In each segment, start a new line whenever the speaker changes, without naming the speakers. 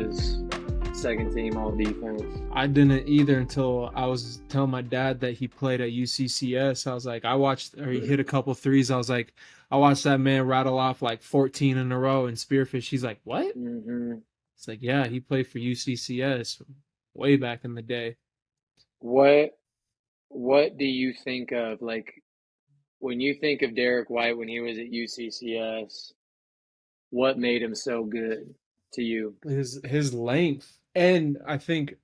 was second team all defense.
I didn't either until I was telling my dad that he played at UCCS. I was like, I watched, or he hit a couple threes. I was like, I watched that man rattle off like 14 in a row in Spearfish. He's like, what?
Hmm.
It's like, yeah, he played for UCCS way back in the day.
What what do you think of, like, when you think of Derek White when he was at UCCS? What made him so good to you?
His length, and I think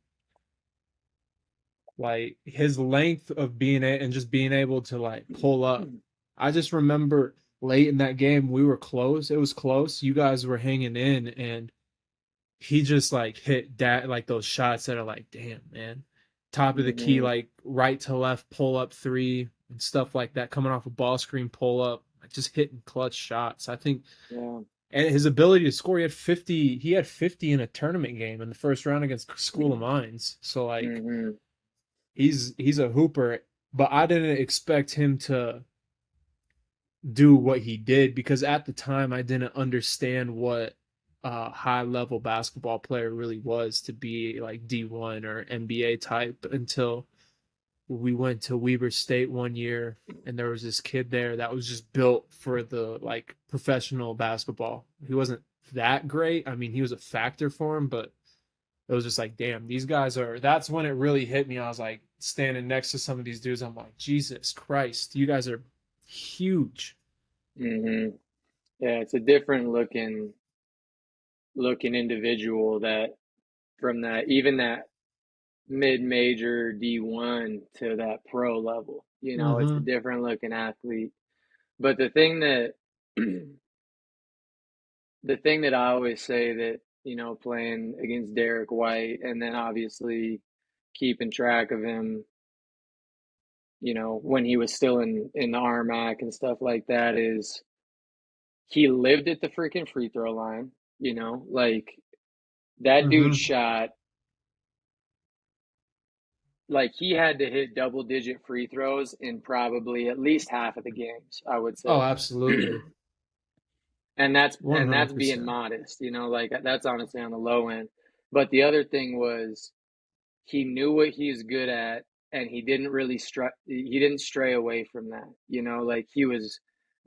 like his length of being and just being able to like pull up. I just remember late in that game we were close. It was close. You guys were hanging in, and he just like hit that like those shots that are like, damn man, top of the key,
Hmm.
like right to left pull up three and stuff like that, coming off a ball screen pull up, like just hitting clutch shots. I think,
Yeah.
and his ability to score, he had 50. He had 50 in a tournament game in the first round against School of Mines. So like
Hmm.
he's a hooper, but I didn't expect him to do what he did because at the time I didn't understand what a high level basketball player really was to be like D1 or NBA type until we went to Weber State one year and there was this kid there that was just built for the like professional basketball. He wasn't that great. I mean, he was a factor for him, but it was just like, damn, these guys are. That's when it really hit me. I was like standing next to some of these dudes. I'm like, Jesus Christ, you guys are huge.
Hmm. Yeah, it's a different looking individual, that from that, even that mid-major D1 to that pro level. It's a
Mm-hmm.
different looking athlete. But the thing that I always say, that, playing against Derek White and then obviously keeping track of him, when he was still in the RMAC and stuff like that, is he lived at the freaking free throw line. Like, that dude
Mm-hmm.
shot, like, he had to hit double digit free throws in probably at least half of the games, I would
Oh,
say.
absolutely.
And that's being
100%.
modest, like, that's honestly on the low end. But the other thing was, he knew what he's good at, and he didn't stray away from that. Like, he was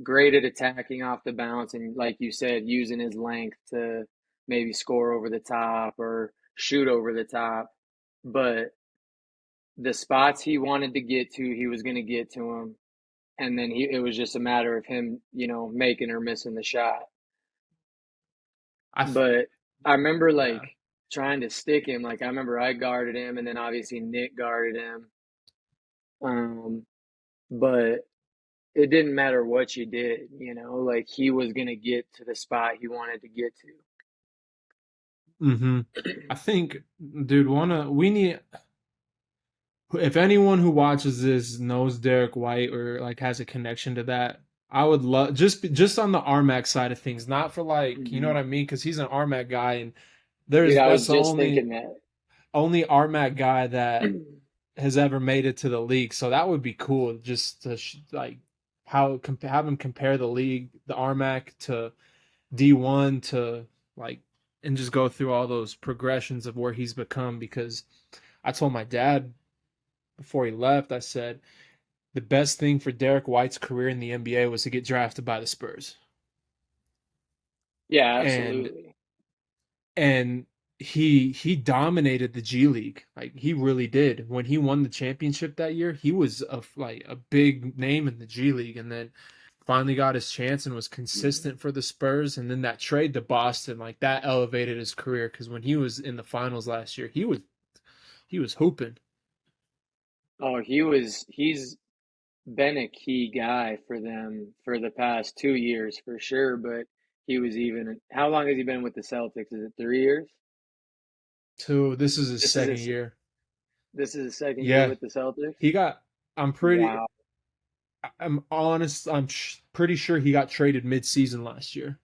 great at attacking off the bounce, and like you said, using his length to maybe score over the top or shoot over the top. But the spots he wanted to get to, he was going to get to them, and then it was just a matter of him, making or missing the shot.
I f-
But I remember, like,
yeah.
trying to stick him. Like, I remember I guarded him, and then obviously Nick guarded him. Um, but it didn't matter what you did, like, he was gonna get to the spot he wanted to get
Mm-hmm.
to.
I think, dude, wanna we need if anyone who watches this knows Derek White or like has a connection to that, I would love just on the RMAC side of things, not for like, you know
Hmm.
what I mean? Because he's an RMAC guy, and
Dude,
there's
I
that's
was
the
just
only
thinking that.
RMAC guy that has ever made it to the league. So that would be cool, just to like have him compare the league, the RMAC to D1 to like, and just go through all those progressions of where he's become. Because I told my dad before he left, I said the best thing for Derek White's career in the NBA was to get drafted by the Spurs.
Yeah,
And
absolutely.
and he dominated the G League. Like he really did. When he won the championship that year, he was a big name in the G League, and then finally got his chance and was consistent for the Spurs. And then that trade to Boston, like that elevated his career because when he was in the finals last year, he was hooping.
Oh, he's been a key guy for them for the past 2 years for sure. But he was even, how long has he been with the Celtics? Is it 3 years?
So this is his
This is
second
his
year.
this is his second year
Yeah,
with the Celtics.
he got. I'm pretty.
Wow.
I'm honest. Pretty sure he got traded mid-season last year.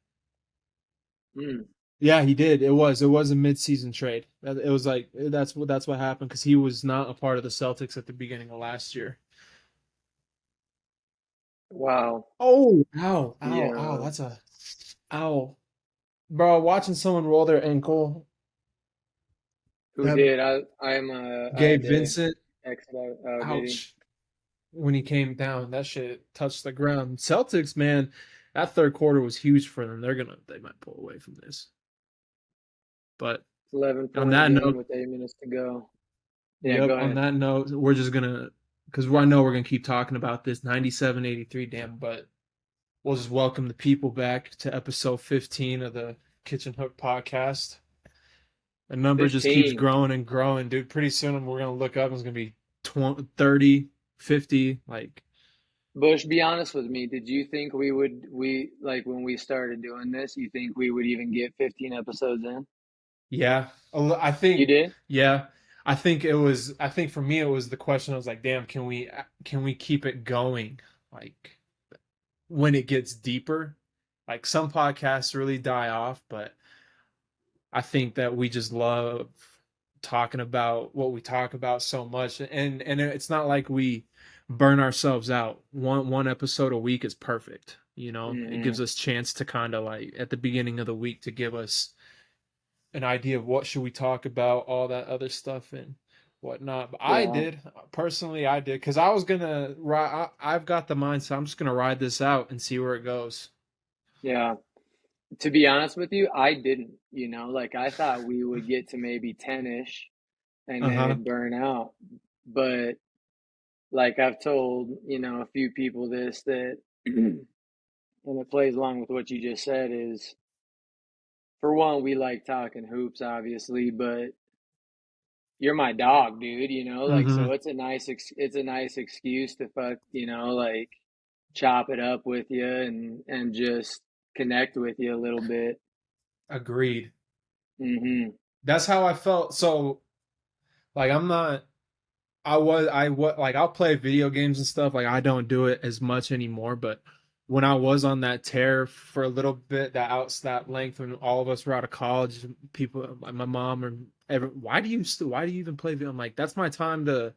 Mm.
Yeah, he did. It was a mid-season trade. It was like that's what happened because he was not a part of the Celtics at the beginning of last year.
Wow.
Oh, ow, ow, ow.
Yeah.
That's a ow, bro. Watching someone roll their ankle.
Who
That
did? I had
Gabe
to
Vincent,
exit out. Oh, did he?
ouch. When he came down, that shit touched the ground. Celtics, man, that third quarter was huge for them. They might pull away from this. But
It's 11
on
point
that
game
note,
with 8 minutes to go. Yeah,
yep,
go
on
ahead.
that note, we're just gonna because I know we're gonna keep talking about this 97-83 damn, but we'll just welcome the people back to episode 15 of the Kitchen Hook podcast. The number just keeps
15.
growing and growing, dude. Pretty soon we're gonna look up and it's gonna be 20, 30, 50. Like,
Bush, be honest with me. Did you think we like when we started doing this, you think we would even get 15 episodes in?
yeah, I
You
think,
did?
yeah, I think it was. I think for me it was the question. I was like, damn, can we keep it going? Like when it gets deeper, like some podcasts really die off, but I think that we just love talking about what we talk about so much, and it's not like we burn ourselves out. One episode a week is perfect. You know, it
Hmm.
gives us chance to kind of like at the beginning of the week to give us an idea of what should we talk about, all that other stuff and whatnot. But I
Yeah.
did personally, I did because I was gonna ride. I've got the mindset. I'm just gonna ride this out and see where it goes.
Yeah. To be honest with you, I didn't, like I thought we would get to maybe 10-ish and
Uh
then
huh.
it'd burn out. But like I've told, a few people this that and it plays along with what you just said is for one, we like talking hoops obviously, but you're my dog, dude, like
Mm-hmm.
so it's a nice excuse to fuck, like chop it up with you and just connect with you a little bit.
Agreed.
Mhm.
That's how I felt. So like I'm not I like I'll play video games and stuff. Like I don't do it as much anymore, but when I was on that tear for a little bit, that length when all of us were out of college, people like my mom or why do you even play video? I'm like, that's my time to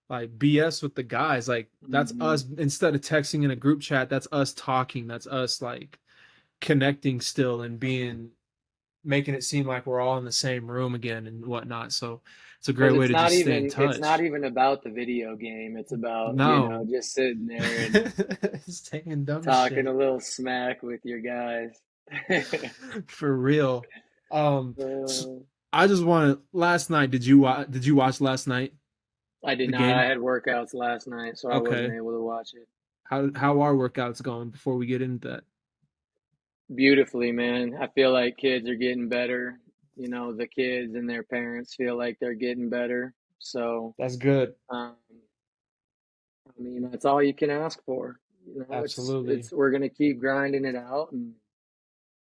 like BS with the guys. Like that's
Mhm.
us instead of texting in a group chat, that's us talking. That's us like connecting still and being making it seem like we're all in the same room again and whatnot. So it's a great
Because
way
it's
to
not
just stay in
even it's not
touch.
even about the video game. It's about,
No.
just sitting there and
Saying dumb
talking a
shit.
little smack with your guys.
For real. S
Uh,
I just want to last night did you watch last night
I did
the
not. I
game?
had workouts last night, so I wasn't
Okay.
able to watch it.
How are workouts going before we get into that?
Beautifully, man. I feel like kids are getting better. The kids and their parents feel like they're getting better. So,
That's good.
um, I mean, that's all you can ask for.
Absolutely.
we're gonna keep grinding it out and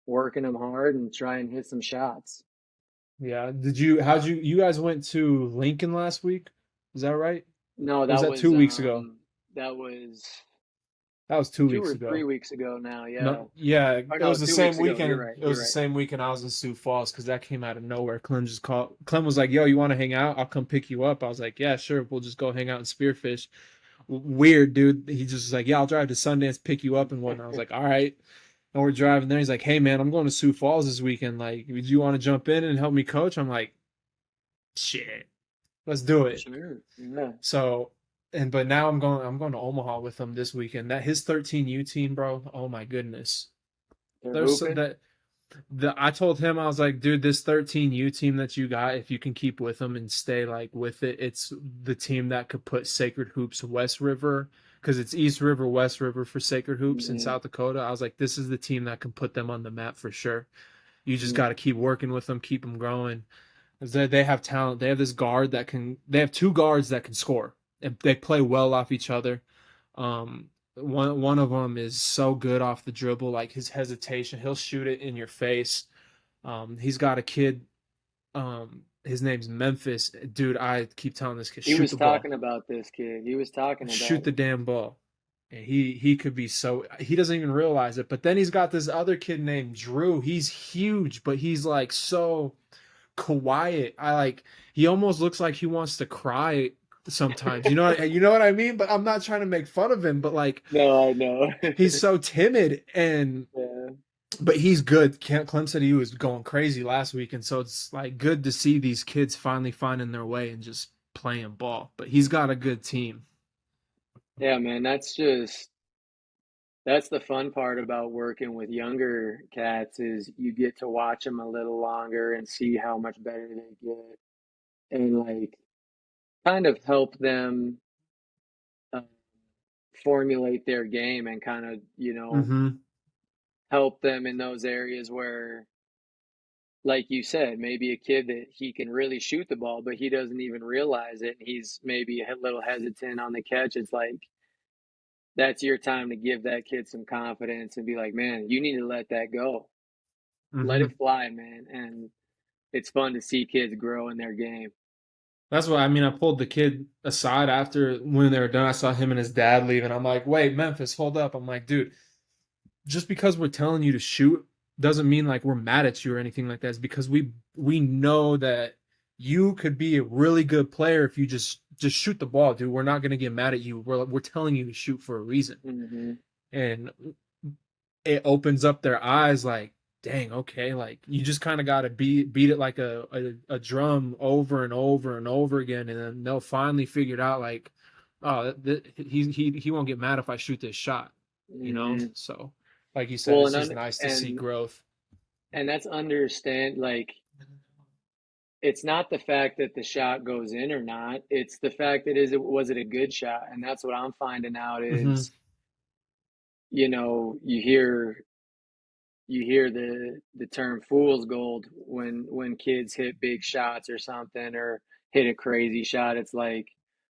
working them hard and try and hit some shots.
Yeah. You guys went to Lincoln last week? Is that right?
No,
Or was
that
that
was
2 weeks ago?
that was
That was two
two
weeks
or three
ago.
weeks ago now. Yeah.
No, yeah,
Oh
it
no,
was the
two
same
weeks ago. You're
weekend.
right.
It was
You're
the
right.
same weekend I was in Sioux Falls because that came out of nowhere. Clem just called. Clem was like, "Yo, you want to hang out? I'll come pick you up." I was like, "Yeah, sure. We'll just go hang out and spearfish." Weird, dude. He just was like, "Yeah, I'll drive to Sundance, pick you up and whatnot." I was like, "All right." And we're driving there. He's like, "Hey, man, I'm going to Sioux Falls this weekend. Like, do you want to jump in and help me coach?" I'm like, "Shit, let's do it."
Sure. Yeah.
So, but now I'm going to Omaha with him this weekend. That his 13U team, bro. Oh my goodness.
They're
There's
hooping.
I told him I was like, dude, this 13U team that you got, if you can keep with them and stay like with it, it's the team that could put Sacred Hoops West River because it's East River, West River for Sacred Hoops in
Hmm.
South Dakota. I was like, this is the team that can put them on the map for sure. You just
Hmm.
got to keep working with them, keep them growing. 'Cause they have talent. They have this guard that can. They have two guards that can score, and they play well off each other. One of them is so good off the dribble, like his hesitation, he'll shoot it in your face. He's got a kid. His name's Memphis, dude. I keep telling this kid,
He
shoot
was
the ball,
talking about this kid. He was talking
shoot
about
the
him.
damn ball. And he could be so he doesn't even realize it. But then he's got this other kid named Drew. He's huge, but he's like so quiet. I like he almost looks like he wants to cry sometimes. You know what I mean? But I'm not trying to make fun of him, but like
No, I know.
he's so timid and
Yeah.
but he's good. Clem said he was going crazy last week, and so it's like good to see these kids finally finding their way and just playing ball. But he's got a good team.
Yeah, man, that's the fun part about working with younger cats is you get to watch them a little longer and see how much better they get and like kind of help them uh, formulate their game and kind of,
Mm-hmm.
help them in those areas where, like you said, maybe a kid that he can really shoot the ball, but he doesn't even realize it. He's maybe a little hesitant on the catch. It's like that's your time to give that kid some confidence and be like, man, you need to let that go. Let
Mm-hmm.
it fly, man. And it's fun to see kids grow in their game.
That's what I mean. I pulled the kid aside after when they were done. I saw him and his dad leaving. I'm like, wait, Memphis, hold up. I'm like, dude, just because we're telling you to shoot doesn't mean like we're mad at you or anything like that. It's because we know that you could be a really good player if you just shoot the ball, dude. We're not gonna get mad at you. We're telling you to shoot for a reason,
Hmm.
and it opens up their eyes. Like, dang, okay, like you just kind of got to beat it like a drum over and over and over again, and then they'll finally figure it out. Like, oh, he won't get mad if I shoot this shot, you know.
Hmm.
So, like you said,
Well,
it's just nice to see
and
growth.
and that's understand like it's not the fact that the shot goes in or not. It's the fact that is it was it a good shot? And that's what I'm finding out
Mm-hmm.
is, you hear the term fool's gold when kids hit big shots or something or hit a crazy shot. It's like,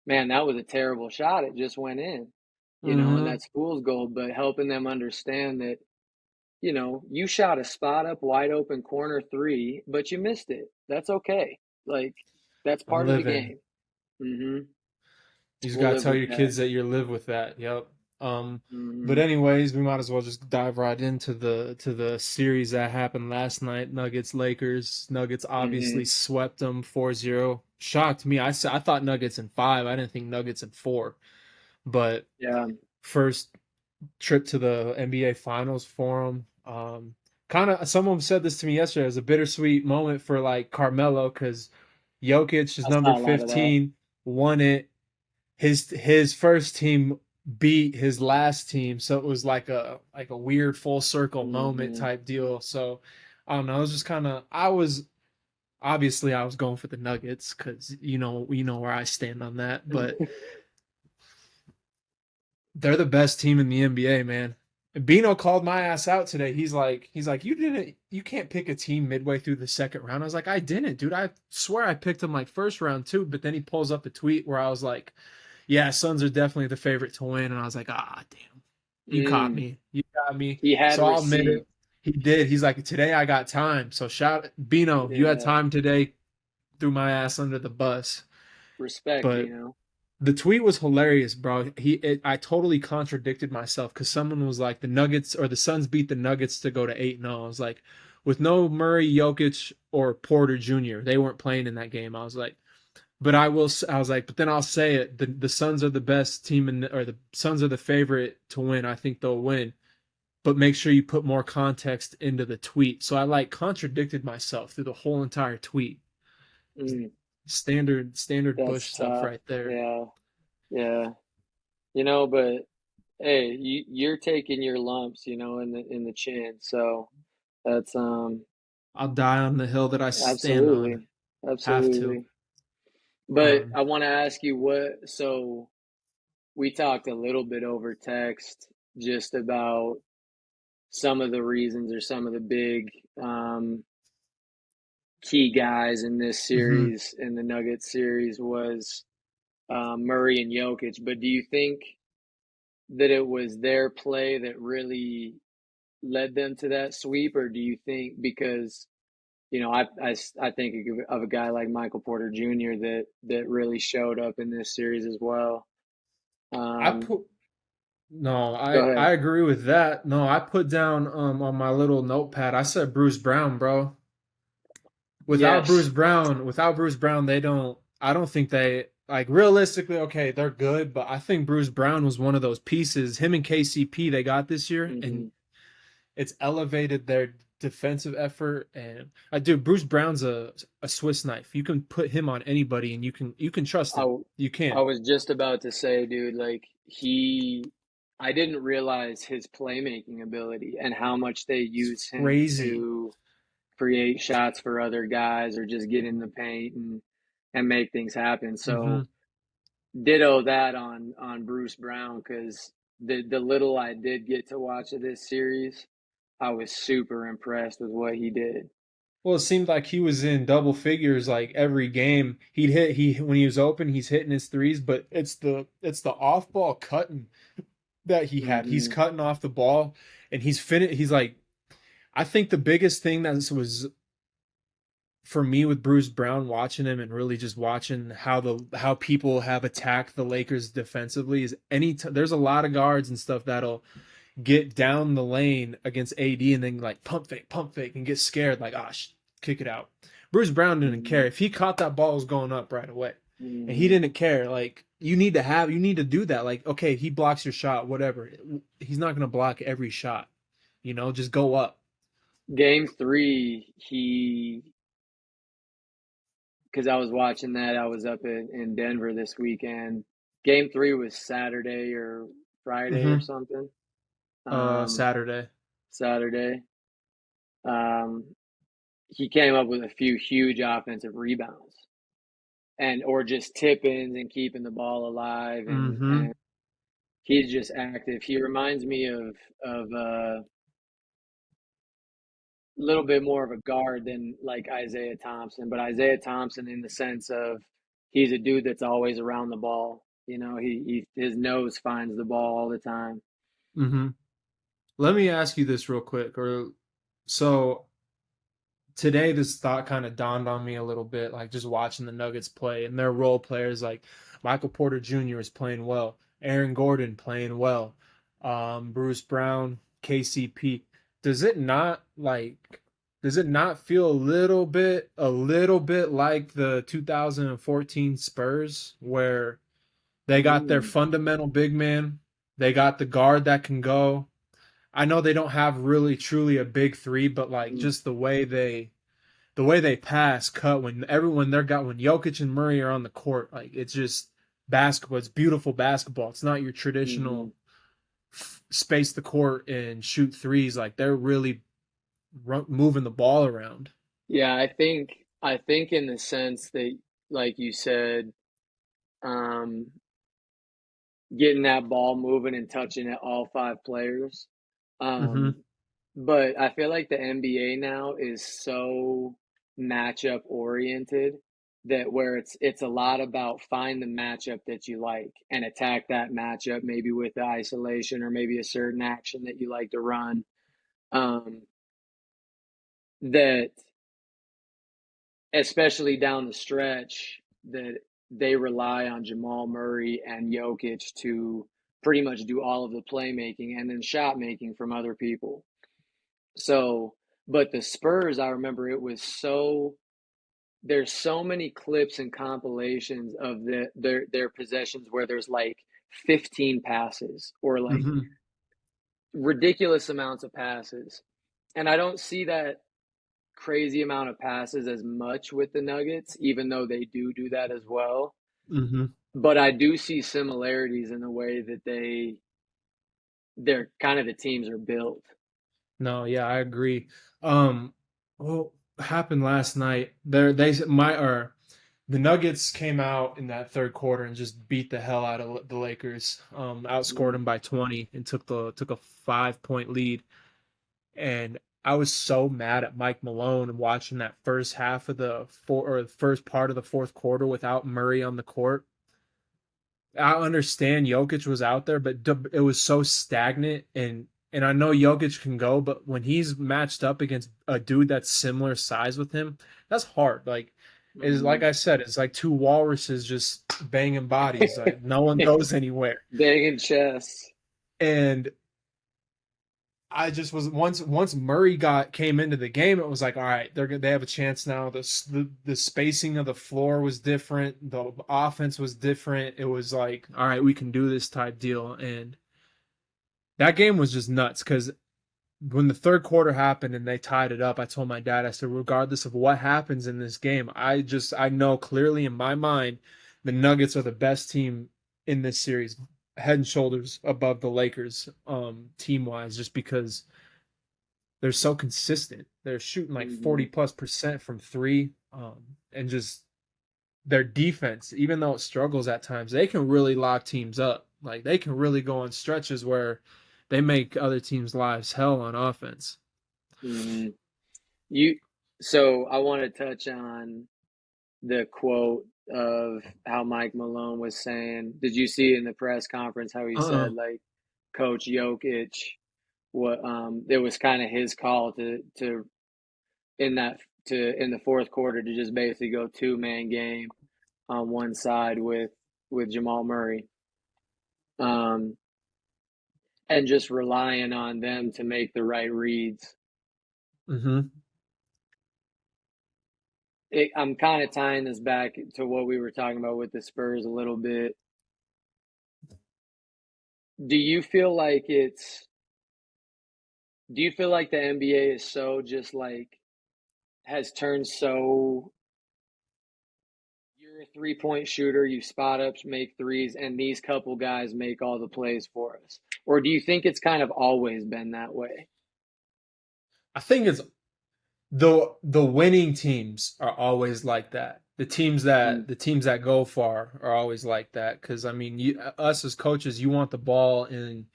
man, that was a terrible shot. It just went in, and
Mm-hmm.
that's fool's gold. But helping them understand that, you shot a spot up wide open corner three, but you missed it. That's okay. Like that's
I'm
part of the
living.
game. Hmm.
You just
We'll
gotta
live
tell
with
your
that.
kids that you live with that. Yep. But
Hmm.
anyways, we might as well just dive right into the series that happened last night. Nuggets Lakers. Nuggets obviously
Hmm.
swept them 4-0. Shocked me. I thought Nuggets in 5. I didn't think Nuggets in 4. But
Yeah.
first trip to the NBA Finals for them. Kind of someone said this to me yesterday. It was a bittersweet moment for like Carmelo because Jokic is
I
number
saw a lot of that.
15, won it. His first team beat his last team, so it was like a weird full circle moment
Hmm.
type deal. So I don't know. It was just kind of I was obviously I was going for the Nuggets because you know where I stand on that, but they're the best team in the NBA, man. Bino called my ass out today. He's like, you can't pick a team midway through the second round. I was like, I didn't, dude. I swear I picked them like first round too. But then he pulls up a tweet where I was like, yeah, Suns are definitely the favorite to win. And I was like, ah, damn, you caught
Mm.
me. You got me.
He had
So I'll admit it.
receipts.
He did. He's like, today I got time. So shout Bino, you had
Yeah.
time today. Threw my ass under the bus.
Respect,
But
Bino.
the tweet was hilarious, bro. I totally contradicted myself because someone was like, the Nuggets or the Suns beat the Nuggets to go to 8-0. I was like, with no Murray, Jokic, or Porter Jr., they weren't playing in that game. I was like, but I was like, but then I'll say it. The Suns are the best team or the Suns are the favorite to win. I think they'll win. But make sure you put more context into the tweet. So I like contradicted myself through the whole entire tweet.
Mm.
Standard
That's
Bush stuff
tough.
right there.
Yeah. Yeah. But hey, you're taking your lumps, in the chin. So that's
I'll die on the hill that I stand on.
absolutely.
Have to.
Absolutely. But
Um,
I want to ask you so we talked a little bit over text just about some of the reasons or some of the big key guys in this
mhm.
series, in the Nuggets series, was Murray and Jokic. But do you think that it was their play that really led them to that sweep, or do you think because I think of a guy like Michael Porter Jr. that really showed up in this series as well.
I
Um,
put no,
Go
I
ahead.
agree with that. No, I put down on my little notepad. I said Bruce Brown, bro.
Yes.
Without Bruce Brown, they don't. I don't think they like realistically. Okay, they're good, but I think Bruce Brown was one of those pieces. Him and KCP they got this year, and
Hmm.
it's elevated their defensive effort. And I do. Bruce Brown's a Swiss knife. You can put him on anybody, and you can trust
I,
him.
w-
You
I
can.
was just about to say, dude, like I didn't realize his playmaking ability and how much they
It's
use him
crazy.
to create shots for other guys or just get in the paint and make things happen.
Mm-hmm.
So ditto that on Bruce Brown because the little I did get to watch of this series, I was super impressed with what he did.
Well, it seemed like he was in double figures like every game. He when he was open, he's hitting his threes, but it's the off ball cutting that he had. He's
Hmm.
cutting off the ball and he's like I think the biggest thing that was for me with Bruce Brown watching him and really just watching how people have attacked the Lakers defensively is there's a lot of guards and stuff that'll get down the lane against AD and then like pump fake and get scared like kick it out. Bruce Brown didn't
Hmm.
care if he caught that ball was going up right away, and he
Hmm.
didn't care. Like you need to do that. Like okay, he blocks your shot, whatever. He's not gonna block every shot. Just go up.
Game three, because I was watching that, I was up in Denver this weekend. Game three was Saturday or Friday or
Mm-hmm.
something. Um,
Saturday.
Saturday. Um, he came up with a few huge offensive rebounds and or just tip-ins and keeping the ball alive and
Mm-hmm.
he's just active. He reminds me of a little bit more of a guard than like Isaiah Thompson, but Isaiah Thompson in the sense of he's a dude that's always around the ball. He his nose finds the ball all the time.
Mm-hmm. Let me ask you this real quick. So today this thought kind of dawned on me a little bit, like just watching the Nuggets play and their role players, like Michael Porter Jr. is playing well, Aaron Gordon playing well, Bruce Brown, KCP. Does it not like? Does it not feel a little bit like the 2014 Spurs where they got their
Mm,
fundamental big man, they got the guard that can go. I know they don't have really truly a big three, but like
mm,
just the way they pass, cut when Jokic and Murray are on the court, like it's just basketball. It's beautiful basketball. It's not your
mm-hmm.
traditional space the court and shoot threes. Like they're really moving the ball around.
Yeah, I think in the sense that, like you said, um, getting that ball moving and touching it all five players.
Mm-hmm.
Um, but I feel like the NBA now is so matchup oriented that where it's a lot about find the matchup that you like and attack that matchup maybe with the isolation or maybe a certain action that you like to run. Um, that especially down the stretch that they rely on Jamal Murray and Jokic to pretty much do all of the playmaking and then shot making from other people. So, but the Spurs, I remember it was there's so many clips and compilations of their possessions where there's like 15 passes or like
Mm-hmm.
ridiculous amounts of passes. And I don't see that crazy amount of passes as much with the Nuggets, even though they do that as well.
Mm-hmm.
But I do see similarities in the way that they're kind of the teams are built.
No, yeah, I agree. Um, well, happened last night. The Nuggets came out in that third quarter and just beat the hell out of the Lakers. Outscored
Mm,
them by 20 and took a 5 point lead. And I was so mad at Mike Malone watching that first half of the first part of the fourth quarter without Murray on the court. I understand Jokic was out there, but it was so stagnant, and I know Jokic can go, but when he's matched up against a dude that's similar size with him, that's hard. Like is like
mm.
I said, it's like two walruses just banging bodies. Like no one goes anywhere.
Banging chests.
And I just was once Murray came into the game, it was like, all right, they have a chance now. The spacing of the floor was different. The offense was different. It was like, all right, we can do this type deal. And that game was just nuts because when the third quarter happened and they tied it up, I told my dad, I said, regardless of what happens in this game, I know clearly in my mind the Nuggets are the best team in this series, head and shoulders above the Lakers, team wise, just because they're so consistent. They're shooting like
Hmm.
40+% from three, and just their defense, even though it struggles at times, they can really lock teams up. Like they can really go on stretches where they make other teams' lives hell on offense.
Hmm. You, so I want to touch on the quote of how Mike Malone was saying. Did you see in the press conference how he
Uh-uh.
said like Coach Jokic, what it was kind of his call to in that in the fourth quarter to just basically go two-man game on one side with Jamal Murray, um, and just relying on them to make the right reads.
Mm-hmm.
I'm kind of tying this back to what we were talking about with the Spurs a little bit. Do you feel like it's do you feel like the NBA is so just like has turned so you're a 3-point shooter, you spot ups, make threes, and these couple guys make all the plays for us? Or do you think it's kind of always been that way?
I think it's the winning teams are always like that.
Mm,
The teams that go far are always like that. Because I mean, us as coaches, you want the ball in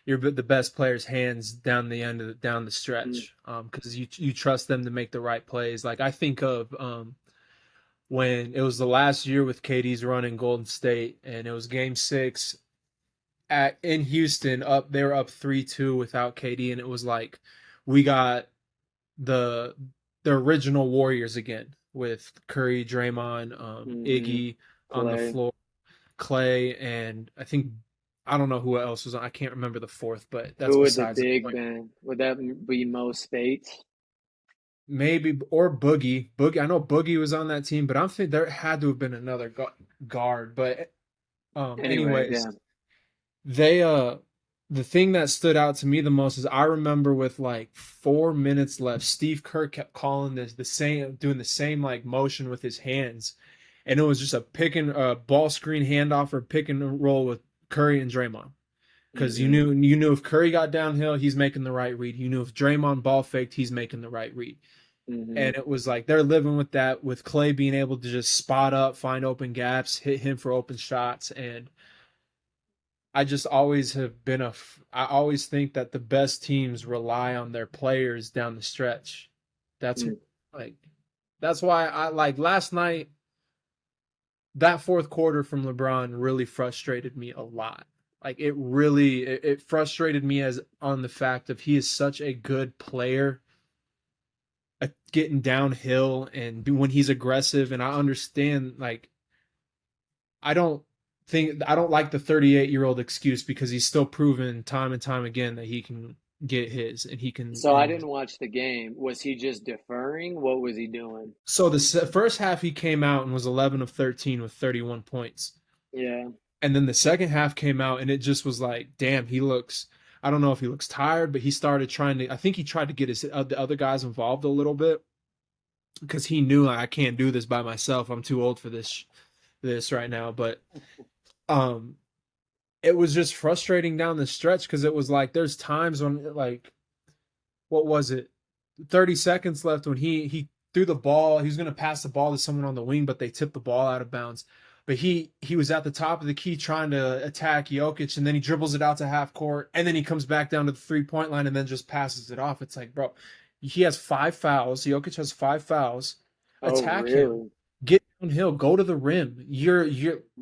the best players' hands down the end of down the
mm,
stretch. Because you trust them to make the right plays. Like I think of when it was the last year with KD's run in Golden State, and it was Game 6 at in Houston. Up they were up 3-2 without KD, and it was like we got the the original Warriors again with Curry, Draymond,
mm-hmm.
Iggy on the
Clay.
floor, Clay, and I don't know who else was on. I can't remember the fourth, but that's
Who would the
besides the
big
point.
been? Would that be Mo Spates?
Maybe or Boogie. Boogie. I know Boogie was on that team, but I'm thinking there had to have been another guard. But
Anyways,
anyways,
yeah.
they the thing that stood out to me the most is I remember with like 4 minutes left, Steve Kerr kept calling this the same, doing the same like motion with his hands, and it was just a pick and ball screen handoff or pick and roll with Curry and Draymond. Because
Mm-hmm.
you knew if Curry got downhill, he's making the right read. You knew if Draymond ball faked, he's making the right read.
Mm-hmm.
And it was like they're living with that, with Clay being able to just spot up, find open gaps, hit him for open shots, and I just always have been I always think that the best teams rely on their players down the stretch. That's
Mm.
like that's why I like last night that fourth quarter from LeBron really frustrated me a lot. Like it frustrated me as on the fact of he is such a good player at getting downhill and when he's aggressive, and I understand like I don't like the 38-year-old excuse because he's still proven time and time again that he can get his and he can.
So I
And
didn't watch the game. Was he just deferring? What was he doing?
so the first half he came out and was 11 of 13 with 31 points,
Yeah.
and then the second half came out and it just was like, damn, he looks. I don't know if he looks tired, but he started trying to. I think he tried to get the other guys involved a little bit because he knew like, I can't do this by myself. I'm too old for this right now. But um, it was just frustrating down the stretch because it was like there's times when like what was it 30 seconds left when he threw the ball, he was going to pass the ball to someone on the wing but they tipped the ball out of bounds, but he was at the top of the key trying to attack Jokic, and then he dribbles it out to half court, and then he comes back down to the 3-point line and then just passes it off. It's like, bro, he has 5 fouls. Jokic has 5 fouls.
Oh,
Attack him,
really?
get downhill, go to the rim. You're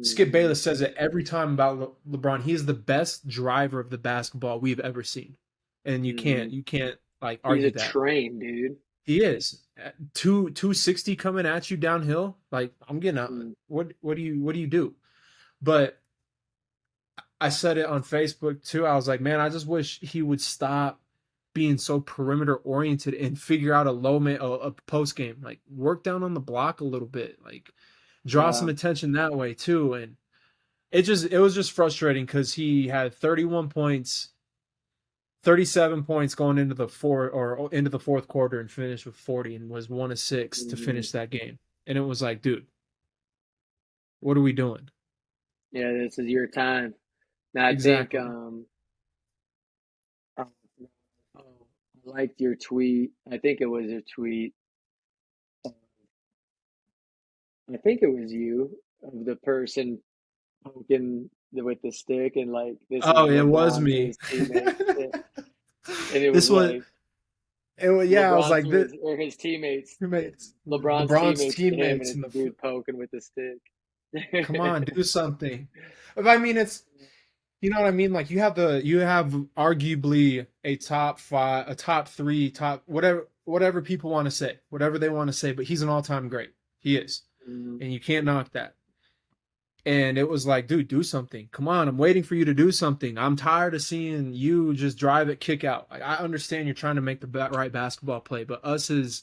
Skip
Mm-hmm.
Bayless says it every time about LeBron. He's the best driver of the basketball we've ever seen, and
Mm-hmm.
you can't like
He's a
argue that.
train, dude.
He is 260 coming at you downhill. Like I'm getting out.
Mm.
What do you do? But I said it on Facebook too. I was like, man, I just wish he would stop being so perimeter oriented and figure out a post game. Like work down on the block a little bit. Like draw
Yeah.
some attention that way too. And it was just frustrating because he had 31 points 37 points going into the into the fourth quarter and finished with 40 and was 1 of 6 to
Mhm.
finish that game. And it was like, dude, what are we doing?
Yeah, this is your time. And I think
Exactly.
uh, I liked your tweet. I think it was a tweet. I think it was you of the person poking with the stick and like this is
Oh, it was
LeBron to
me.
his teammates. And it was
This was
like
yeah, I was
LeBron
like,
to
this
his or his teammates, LeBron's
LeBron's
teammates to him, and
teammates
it's
in
a
the
dude poking with the stick.
come on, do something. But I mean, it's you know what I mean. Like you have arguably a top five, a top three, top whatever people want to say, whatever they want to say. But he's an all time great. He is,
Mhm.
and you can't knock that. And it was like, dude, do something. Come on, I'm waiting for you to do something. I'm tired of seeing you just drive it, kick out. Like, I understand you're trying to make the right basketball play, but us as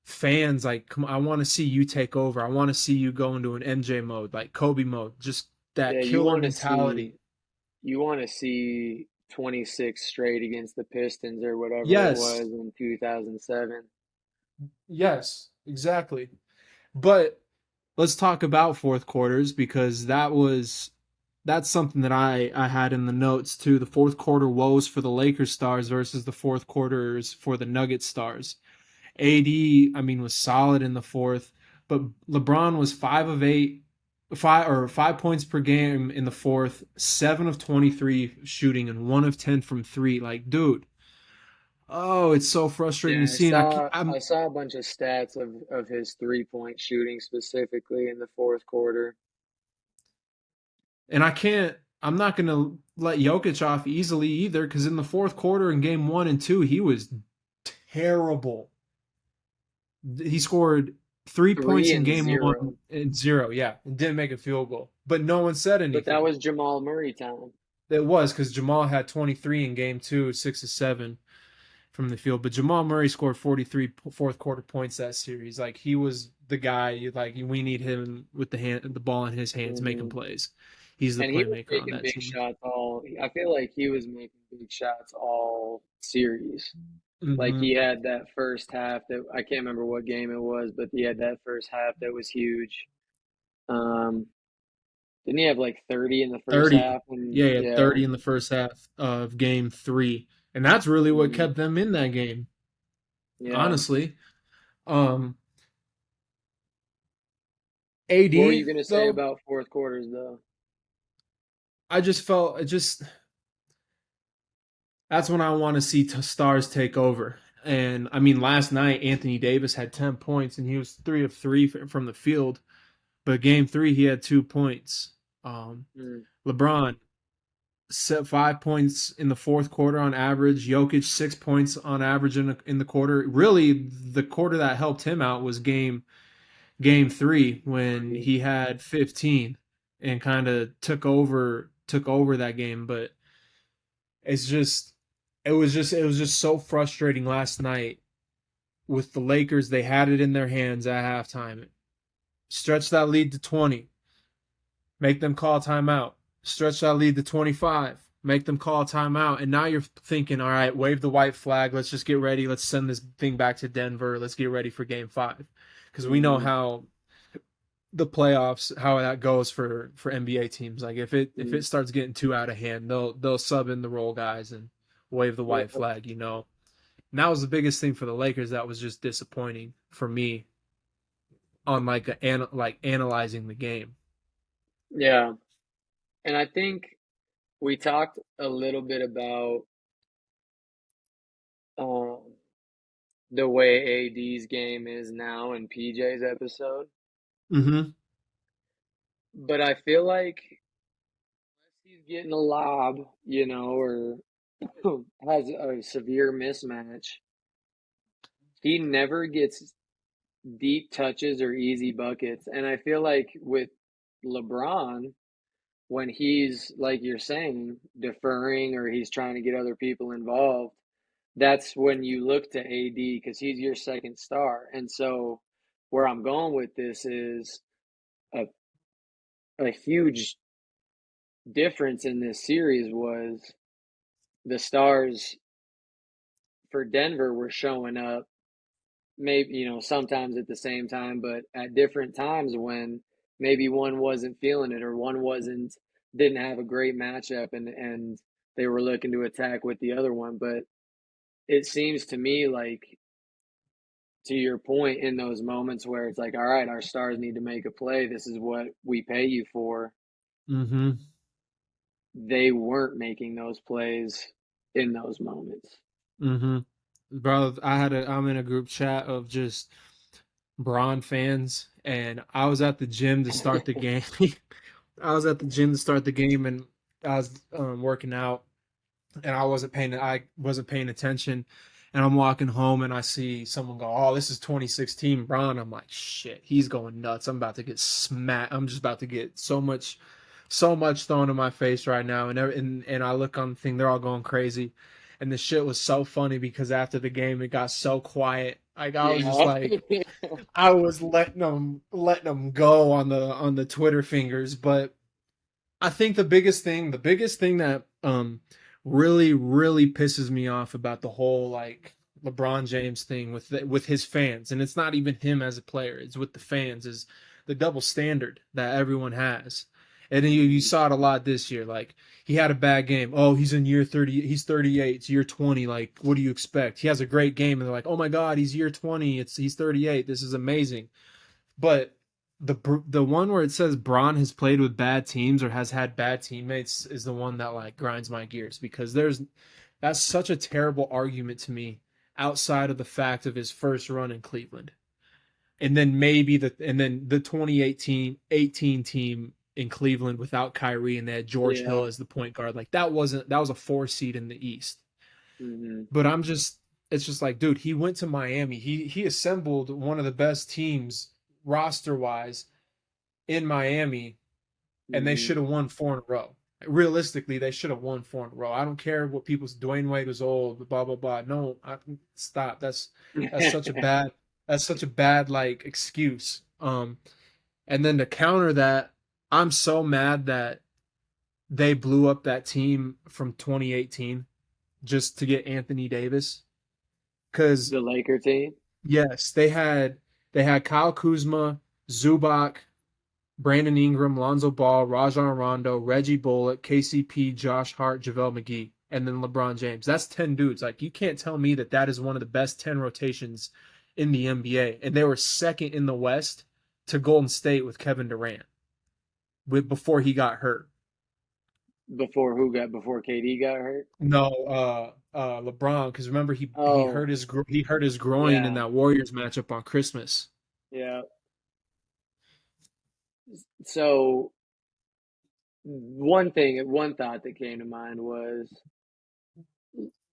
fans, like, come on, I want to see you take over. I want to see you go into an MJ mode, like Kobe mode, just that
Yeah,
killer mentality.
you want to see 26 straight against the Pistons or whatever it
Yes,
was in 2007.
yes, exactly. But let's talk about fourth quarters because that's something that I had in the notes too. The fourth quarter woes for the Lakers stars versus the fourth quarters for the Nuggets stars. AD, I mean, was solid in the fourth, but LeBron was 5 of 8, 5 points per game in the fourth, 7 of 23 shooting, and 1 of 10 from three. Like, dude, oh, it's so frustrating to
Yeah,
see. And
I saw a bunch of stats of his 3-point shooting specifically in the fourth quarter.
and I can't. I'm not gonna let Jokic off easily either, because in the fourth quarter in game one and two, he was terrible. He scored 3 points
Three
in
and
game
zero.
one and zero, yeah, and didn't make a field goal. But no one said
But that
anything.
was Jamal Murray time.
It was because Jamal had 23 in game two, 6 of 7 from the field. But Jamal Murray scored 43 fourth quarter points that series. Like he was the guy. Like we need him with the ball in his hands, making
Hmm.
plays. He's the
And he was
playmaker on
making
that
big
team.
shots I feel like he was making big shots all series. Like
Hmm.
he had that first half that I can't remember what game it was, but he had that first half that was huge. Um, didn't he have like 30 in the first
30.
half? And
Yeah, he had
yeah,
30 in the first half of game three. And that's really what
mm,
kept them in that game,
yeah.
honestly. Um,
What were you
AD,
gonna say
though,
about fourth quarters though?
I just felt it just that's when I want to see stars take over. And I mean, last night Anthony Davis had 10 points and he was 3 of 3 from the field. But game three, he had 2 points. Um,
Mm,
LeBron set 5 points in the fourth quarter on average. Jokic 6 points on average in the quarter. Really, the quarter that helped him out was game three when
three.
he had 15 and kind of took over that game. But it's just it was just so frustrating last night with the Lakers. They had it in their hands at halftime. Stretch that lead to 20. Make them call a timeout. Stretch that lead to 25. Make them call a timeout. And now you're thinking, all right, wave the white flag. Let's just get ready. Let's send this thing back to Denver. Let's get ready for game five. Because we know
Mm-hmm,
how the playoffs, how that goes for NBA teams. Like if it
mm,
starts getting too out of hand, they'll sub in the role guys and wave the white
yeah,
flag. And that was the biggest thing for the Lakers that was just disappointing for me on like analyzing the game.
yeah. And I think we talked a little bit about um, the way AD's game is now in PJ's episode,
Mm-hmm.
but I feel like unless he's getting a lob, or has a severe mismatch, he never gets deep touches or easy buckets. And I feel like with LeBron, when he's like you're saying, deferring or he's trying to get other people involved, that's when you look to AD because he's your second star. And so where I'm going with this is a a huge difference in this series was the stars for Denver were showing up, maybe, sometimes at the same time, but at different times when maybe one wasn't feeling it or one wasn't didn't have a great matchup, and they were looking to attack with the other one. But it seems to me like, to your point, in those moments where it's like, all right, our stars need to make a play, this is what we pay you for,
Mm-hmm.
they weren't making those plays in those moments.
Mm-hmm. Bro, I'm in a group chat of just Braun fans, and I was at the gym to start the game. I was at the gym to start the game, and I was working out, and I wasn't paying attention, and I'm walking home, and I see someone go, "Oh, this is 2016 Braun." I'm like, "Shit, he's going nuts. I'm about to get smacked. I'm just about to get so much thrown in my face right now." And I look on the thing, they're all going crazy, and the shit was so funny because after the game, it got so quiet. Like I was just
Yeah.
like, I was letting them go on the Twitter fingers. But I think the biggest thing that really pisses me off about the whole like LeBron James thing with his fans, and it's not even him as a player, it's with the fans, is the double standard that everyone has. And you
Mhm.
saw it a lot this year. Like he had a bad game. Oh, he's in year 30. He's 38. It's year 20. Like, what do you expect? He has a great game, and they're like, oh my God, he's year 20. He's 38. This is amazing. But the one where it says Braun has played with bad teams or has had bad teammates is the one that like grinds my gears because that's such a terrible argument to me outside of the fact of his first run in Cleveland. And then the 2018 team in Cleveland without Kyrie, and they had George Hill
Yeah.
as the point guard. Like that was a 4 seed in the East.
Hmm.
But it's just like, dude, he went to Miami. He assembled one of the best teams roster wise in Miami, and they
Hmm.
should have won 4 in a row. Realistically, they should have won 4 in a row. I don't care what people's Dwayne Wade was old, blah blah blah. No, stop. That's such a bad that's such a bad like excuse. And then to counter that, I'm so mad that they blew up that team from 2018 just to get Anthony Davis. Because
The Laker team.
yes, they had Kyle Kuzma, Zubac, Brandon Ingram, Lonzo Ball, Rajon Rondo, Reggie Bullock, KCP, Josh Hart, JaVale McGee, and then LeBron James. That's 10 dudes. Like, you can't tell me that that is one of the best 10 rotations in the NBA. And they were second in the West to Golden State with Kevin Durant before he got hurt.
Before KD got hurt?
No, LeBron, because remember
Oh,
he hurt his groin in
yeah.
that Warriors matchup on Christmas.
Yeah. So one thought that came to mind was,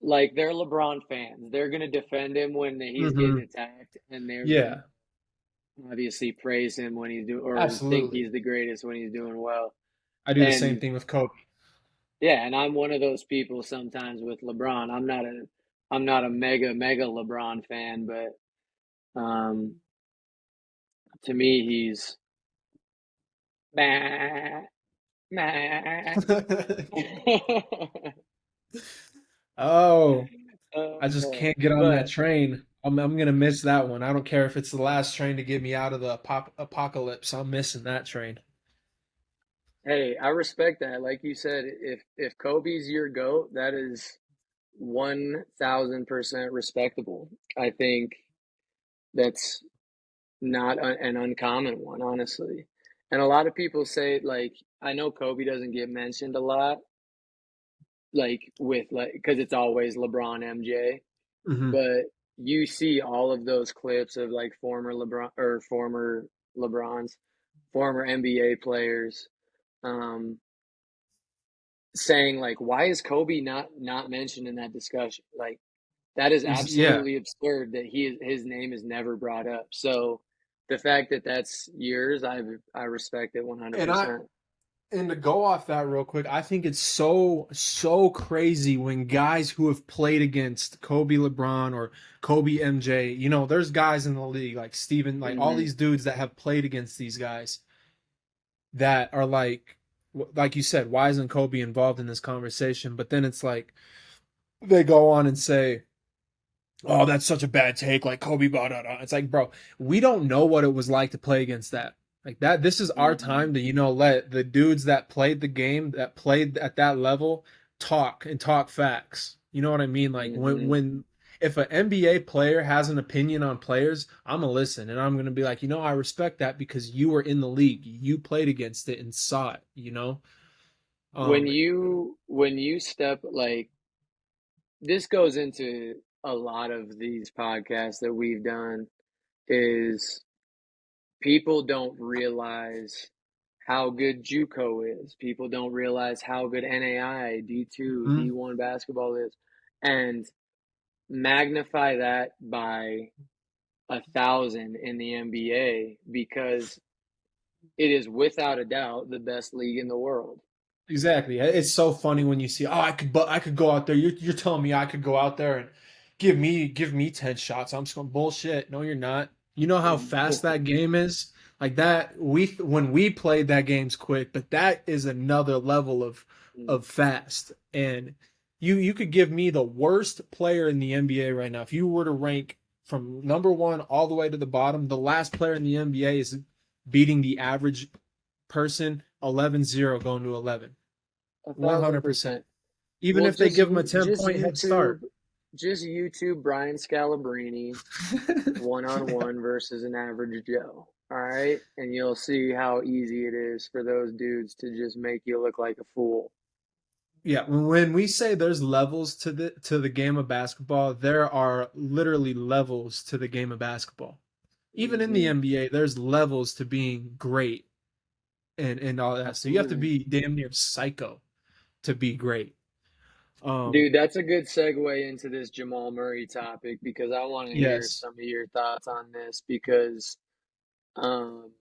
like, they're LeBron fans. They're gonna defend him when he's getting
Hmm.
attacked, and they're gonna
Yeah,
obviously praise him when he's doing, or think
absolutely.
he's the greatest when he's doing well.
I do the same
And
thing with Kobe.
yeah, and I'm one of those people sometimes with LeBron. I'm not a mega LeBron fan, but to me he's meh, meh.
Oh, I just
Uh,
can't get on that
but
train. I'm gonna miss that one. I don't care if it's the last train to get me out of the apocalypse. I'm missing that train.
hey, I respect that. Like you said, if Kobe's your GOAT, that is 1,000% respectable. I think that's not an uncommon one, honestly. And a lot of people say, like, I know Kobe doesn't get mentioned a lot, like, with, like, because it's always LeBron, MJ,
Hmm.
but you see all of those clips of like former LeBrons, former NBA players, um, saying like, why is Kobe not mentioned in that discussion? Like, that is
Yeah,
absolutely absurd that his name is never brought up. So the fact that that's yours, I respect it
and I
100%.
and to go off that real quick, I think it's so crazy when guys who have played against Kobe LeBron or Kobe MJ, there's guys in the league like Steven, like all
Hmm.
these dudes that have played against these guys that are like you said, why isn't Kobe involved in this conversation? But then it's like they go on and say, "Oh, that's such a bad take," like Kobe, blah, blah, blah. It's like, bro, we don't know what it was like to play against that. Like that, this is our
Hmm.
time to, let the dudes that played the game, that played at that level, talk and talk facts. You know what I mean? Like
Hmm.
if an NBA player has an opinion on players, I'm gonna listen and I'm gonna be like, I respect that because you were in the league, you played against it and saw it.
When
Um,
you step like this goes into a lot of these podcasts that we've done is people don't realize how good JUCO is. People don't realize how good NAI, D2,
mhm,
D1 basketball is, and magnify that by 1,000 in the NBA because it is without a doubt the best league in the world.
exactly. It's so funny when you see, oh, I could go out there. You're telling me I could go out there and give me 10 shots. I'm just going bullshit. No, you're not. You know how fast that game is? Like that when we played that game's quick, but that is another level of fast. And you could give me the worst player in the NBA right now. If you were to rank from number 1 all the way to the bottom, the last player in the NBA is beating the average person 11-0 going to 11.
A thousand
100%.
percent.
Even
Well,
if they give them a 10 point head start.
Just YouTube Brian Scalabrine one on one versus an average Joe. All right, and you'll see how easy it is for those dudes to just make you look like a fool.
Yeah, when we say there's levels to the game of basketball, there are literally levels to the game of basketball. Even in the
Hmm.
NBA, there's levels to being great and all that. So you have to
Absolutely.
be damn near psycho to be great. Um,
Dude, that's a good segue into this Jamal Murray topic because I want to hear
yes.
some of your thoughts on this because um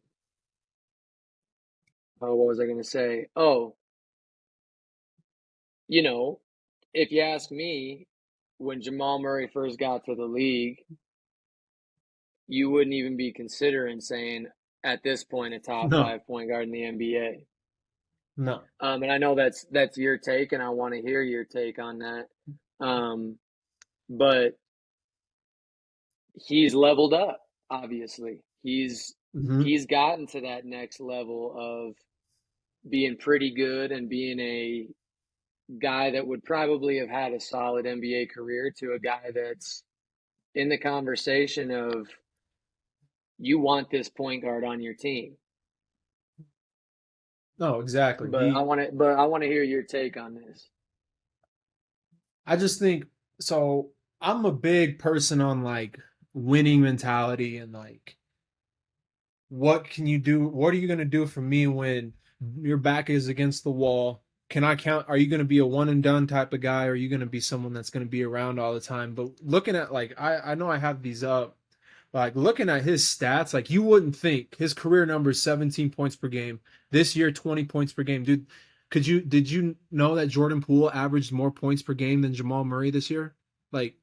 oh, what was I going to say? Oh, you know, if you ask me, when Jamal Murray first got to the league, you wouldn't even be considering saying at this point a top
No.
five point guard in the NBA.
No.
And I know that's your take, and I want to hear your take on that. Um, but he's leveled up. Obviously,
Hmm.
he's gotten to that next level of being pretty good and being a guy that would probably have had a solid NBA career to a guy that's in the conversation of you want this point guard on your team.
No, exactly.
But I want to hear your take on this.
I just think so. I'm a big person on like winning mentality and like what can you do? What are you going to do for me when your back is against the wall? Can I count? Are you going to be a one and done type of guy? Or are you going to be someone that's going to be around all the time? But looking at like, I know I have these up, like looking at his stats, like you wouldn't think his career number is 17 points per game. This year, 20 points per game. Dude, did you know that Jordan Poole averaged more points per game than Jamal Murray this year? Like,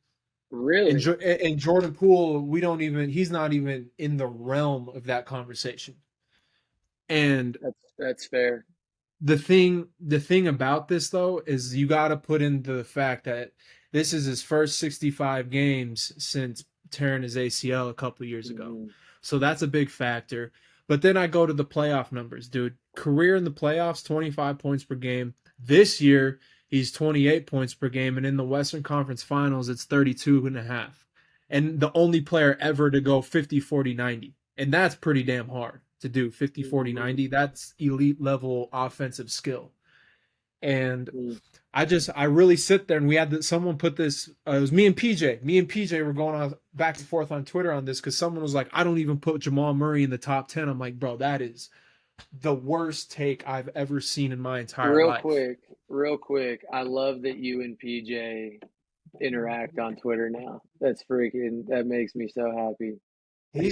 Really?
and Jordan Poole, he's not even in the realm of that conversation. And
That's fair.
the thing about this though is you got to put into the fact that this is his first 65 games since tearing his ACL a couple of years ago.
Hmm.
So that's a big factor. But then I go to the playoff numbers, dude. Career in the playoffs, 25 points per game. This year, he's 28 points per game. And in the Western Conference Finals, it's 32 and a half. And the only player ever to go 50, 40, 90. And that's pretty damn hard to do 50, 40,
Hmm.
90. That's elite level offensive skill. And
Hmm.
I really sit there and we had someone put this, it was me and PJ. Me and PJ were going on back and forth on Twitter on this because someone was like, I don't even put Jamal Murray in the top 10. I'm like, bro, that is the worst take I've ever seen in my entire
Real
life.
quick, real quick. I love that you and PJ interact on Twitter now. That makes me so happy.
Dude,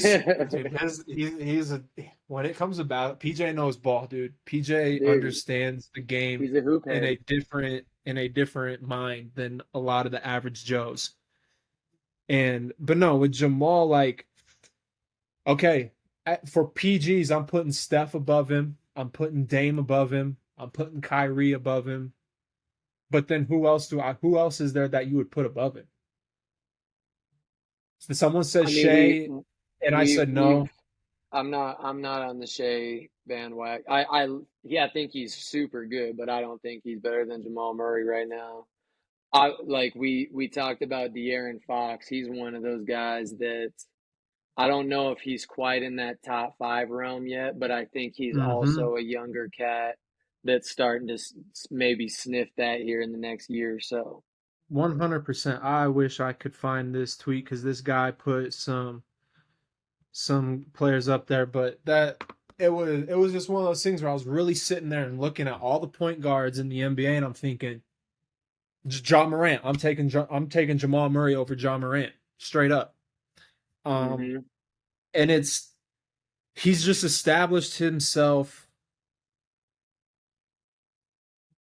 he's a, when it comes about, PJ knows ball, dude. PJ
Dude,
understands the game
he's a hoop
in
head.
a different mind than a lot of the average Joes. But no, with Jamal, like, okay, for PGs, I'm putting Steph above him. I'm putting Dame above him. I'm putting Kyrie above him. But then who else is there that you would put above him? So someone says
I mean, we
Shea, and I
we've
said
we've
no.
I'm not on the Shea bandwagon. Yeah, I think he's super good, but I don't think he's better than Jamal Murray right now. I like we talked about De'Aaron Fox. He's one of those guys that I don't know if he's quite in that top five realm yet, but I think he's
Mm-hmm.
also a younger cat that's starting to maybe sniff that here in the next year or so.
100%. I wish I could find this tweet because this guy put some players up there, but that it was just one of those things where I was really sitting there and looking at all the point guards in the NBA, and I'm thinking, John Morant. I'm taking Jamal Murray over John Morant straight up. Um,
Hmm.
and he's just established himself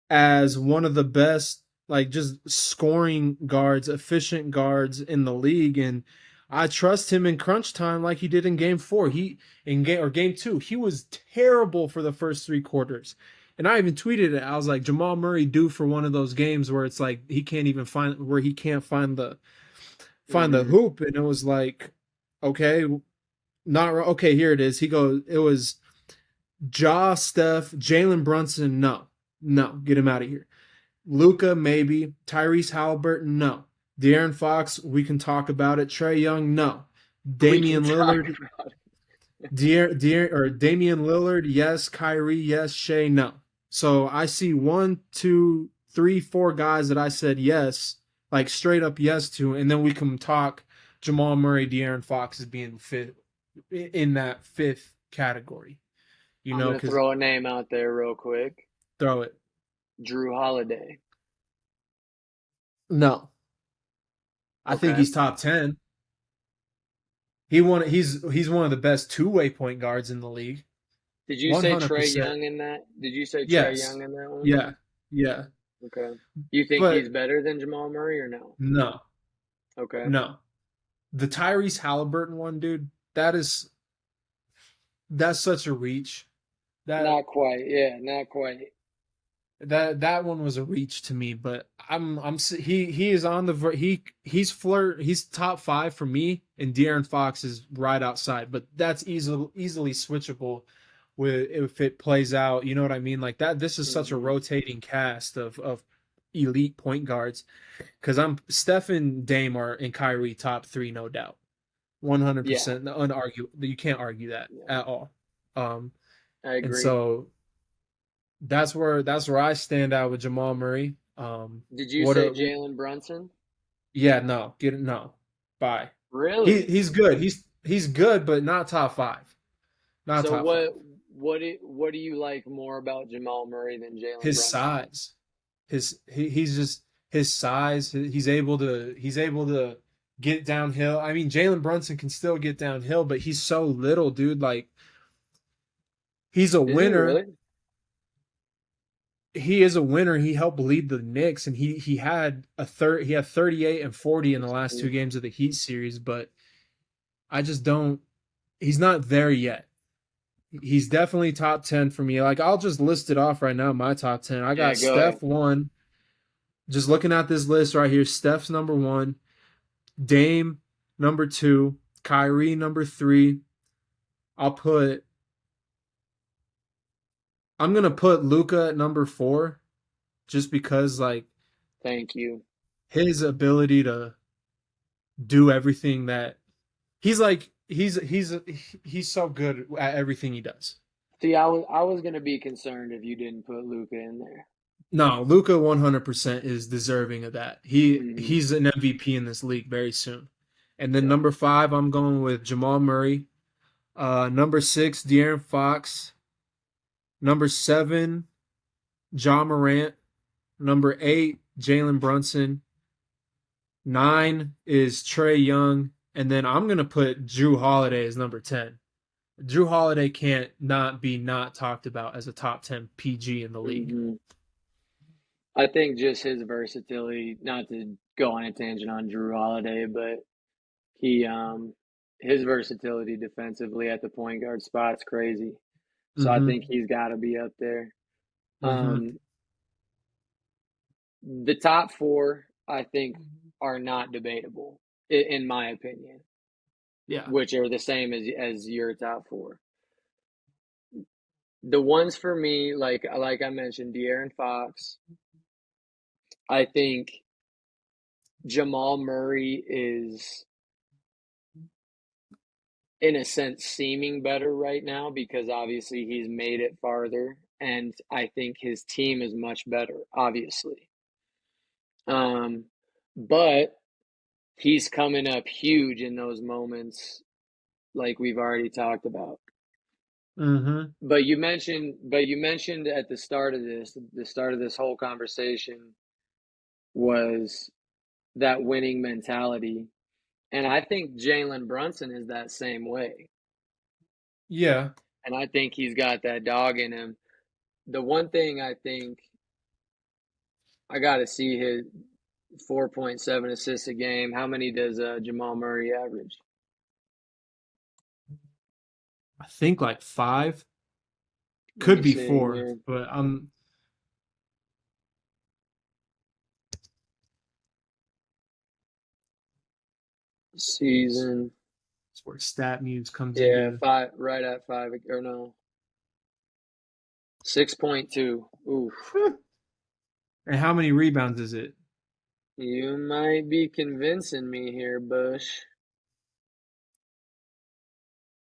as one of the best, like just scoring guards, efficient guards in the league, and I trust him in crunch time like he did in Game 4. He in Game 2, he was terrible for the first 3 quarters, and I even tweeted it. I was like, Jamal Murray due for one of those games where it's like he can't find the
Hmm.
hoop, and it was like, okay, not okay. Here it is. He goes. It was Steph, Jalen Brunson. No, no, get him out of here. Luca, maybe. Tyrese Halliburton, no. De'Aaron Fox, we can talk about it. Trey Young, no.
We can
Damian
talk
Lillard,
about
Damian Lillard, yes. Kyrie, yes. Shea, no. So I see 1, 2, 3, 4 guys that I said yes, like straight up yes to, and then we can talk Jamal Murray, De'Aaron Fox as being fifth in that fifth category. You
I'm
know,
gonna
because
throw a name out there real quick.
throw it.
Drew Holiday.
No, I think
Okay.
he's top 10. He's one of the best two-way point guards in the league.
Did you say Trey
100%.
Young in that? Did you say Trey
Yes.
Young in that one?
Yeah. Yeah.
Okay. You think he's
But
better than Jamal Murray or no?
no.
Okay.
No. The Tyrese Halliburton one, dude, that's such a reach. That
Not quite. Yeah, not quite.
that one was a reach to me, but he is on the he's top 5 for me, and De'Aaron Fox is right outside, but that's easily switchable with if it plays out, you know what I mean? Like that, this is such a
Hmm.
rotating cast of elite point guards because I'm Steph and Dame are and Kyrie top 3, no doubt.
Yeah.
100% unargue, you can't argue that
Yeah.
at all. Um
I
and
agree.
so that's where I stand out with Jamal Murray.
Did you
What
say
a
Jalen Brunson?
yeah, no, get it, no. Bye.
Really?
He's good. He's good, but not top 5. Not
So
top 5.
what do you like more about Jamal Murray than Jalen
His
Brunson?
size. He's just his size. He's able to get downhill. I mean, Jalen Brunson can still get downhill, but he's so little, dude. Like he's a
Is he
winner.
really?
He is a winner. He helped lead the Knicks, and he had 38 and 40 in the last 2 games of the Heat series. But I just don't. He's not there yet. He's definitely top 10 for me. Like I'll just list it off right now. My top 10. I
Yeah,
got
go ahead.
Steph 1. Just looking at this list right here, Steph's number 1, Dame number 2, Kyrie number 3. I'll put. I'm gonna put Luca at number 4, just because like
Thank you.
his ability to do everything that he's like he's so good at everything he does.
See, I was gonna be concerned if you didn't put Luca in there.
No, Luca 100% is deserving of that.
Hmm.
He's an MVP in this league very soon. And then
Yeah.
number 5, I'm going with Jamal Murray. Number 6, De'Aaron Fox. Number 7, John Morant. Number 8, Jalen Brunson. 9 is Trey Young, and then I'm gonna put Drew Holiday as number 10. Drew Holiday can't not be not talked about as a top 10 PG in the league.
Hmm. I think just his versatility, not to go on a tangent on Drew Holiday, but he his versatility defensively at the point guard spot's crazy. So I
Mm-hmm.
think he's got to be up there.
Mm-hmm.
Um, The top four, I think, are not debatable, in my opinion,
Yeah.
which are the same as your top four. The ones for me, like I mentioned, De'Aaron Fox. I think Jamal Murray is, in a sense, seeming better right now because obviously he's made it farther, and I think his team is much better, obviously. Um, but he's coming up huge in those moments, like we've already talked about.
Mm-hmm.
But you mentioned at the start of this whole conversation was that winning mentality. And I think Jalen Brunson is that same way.
Yeah.
And I think he's got that dog in him. The one thing I think I got to see his 4.7 assists a game. How many does Jamal Murray average?
I think like 5.
Let
Could
me
be
see
4,
here.
but
Season.
that's where Stat Muse comes
Yeah,
into.
five, right at five, or no, 6.2. Oof.
And how many rebounds is it?
You might be convincing me here, Bush.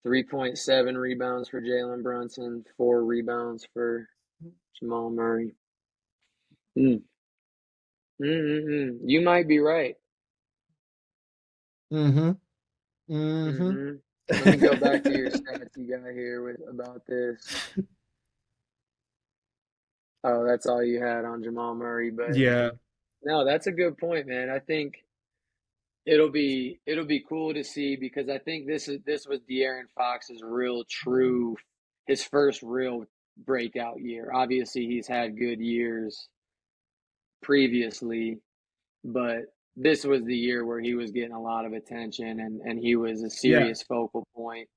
3.7 rebounds for Jalen Brunson, 4 rebounds for Jamal Murray. Mm. Mm-mm-mm. You might be right.
Mm-hmm. Mm-hmm.
Hmm. Let me go back to your stats you got here with about this. Oh, that's all you had on Jamal Murray, but
Yeah.
no, that's a good point, man. I think it'll be cool to see because I think this was De'Aaron Fox's real true his first real breakout year. Obviously, he's had good years previously, but this was the year where he was getting a lot of attention and he was a
Yeah.
serious focal point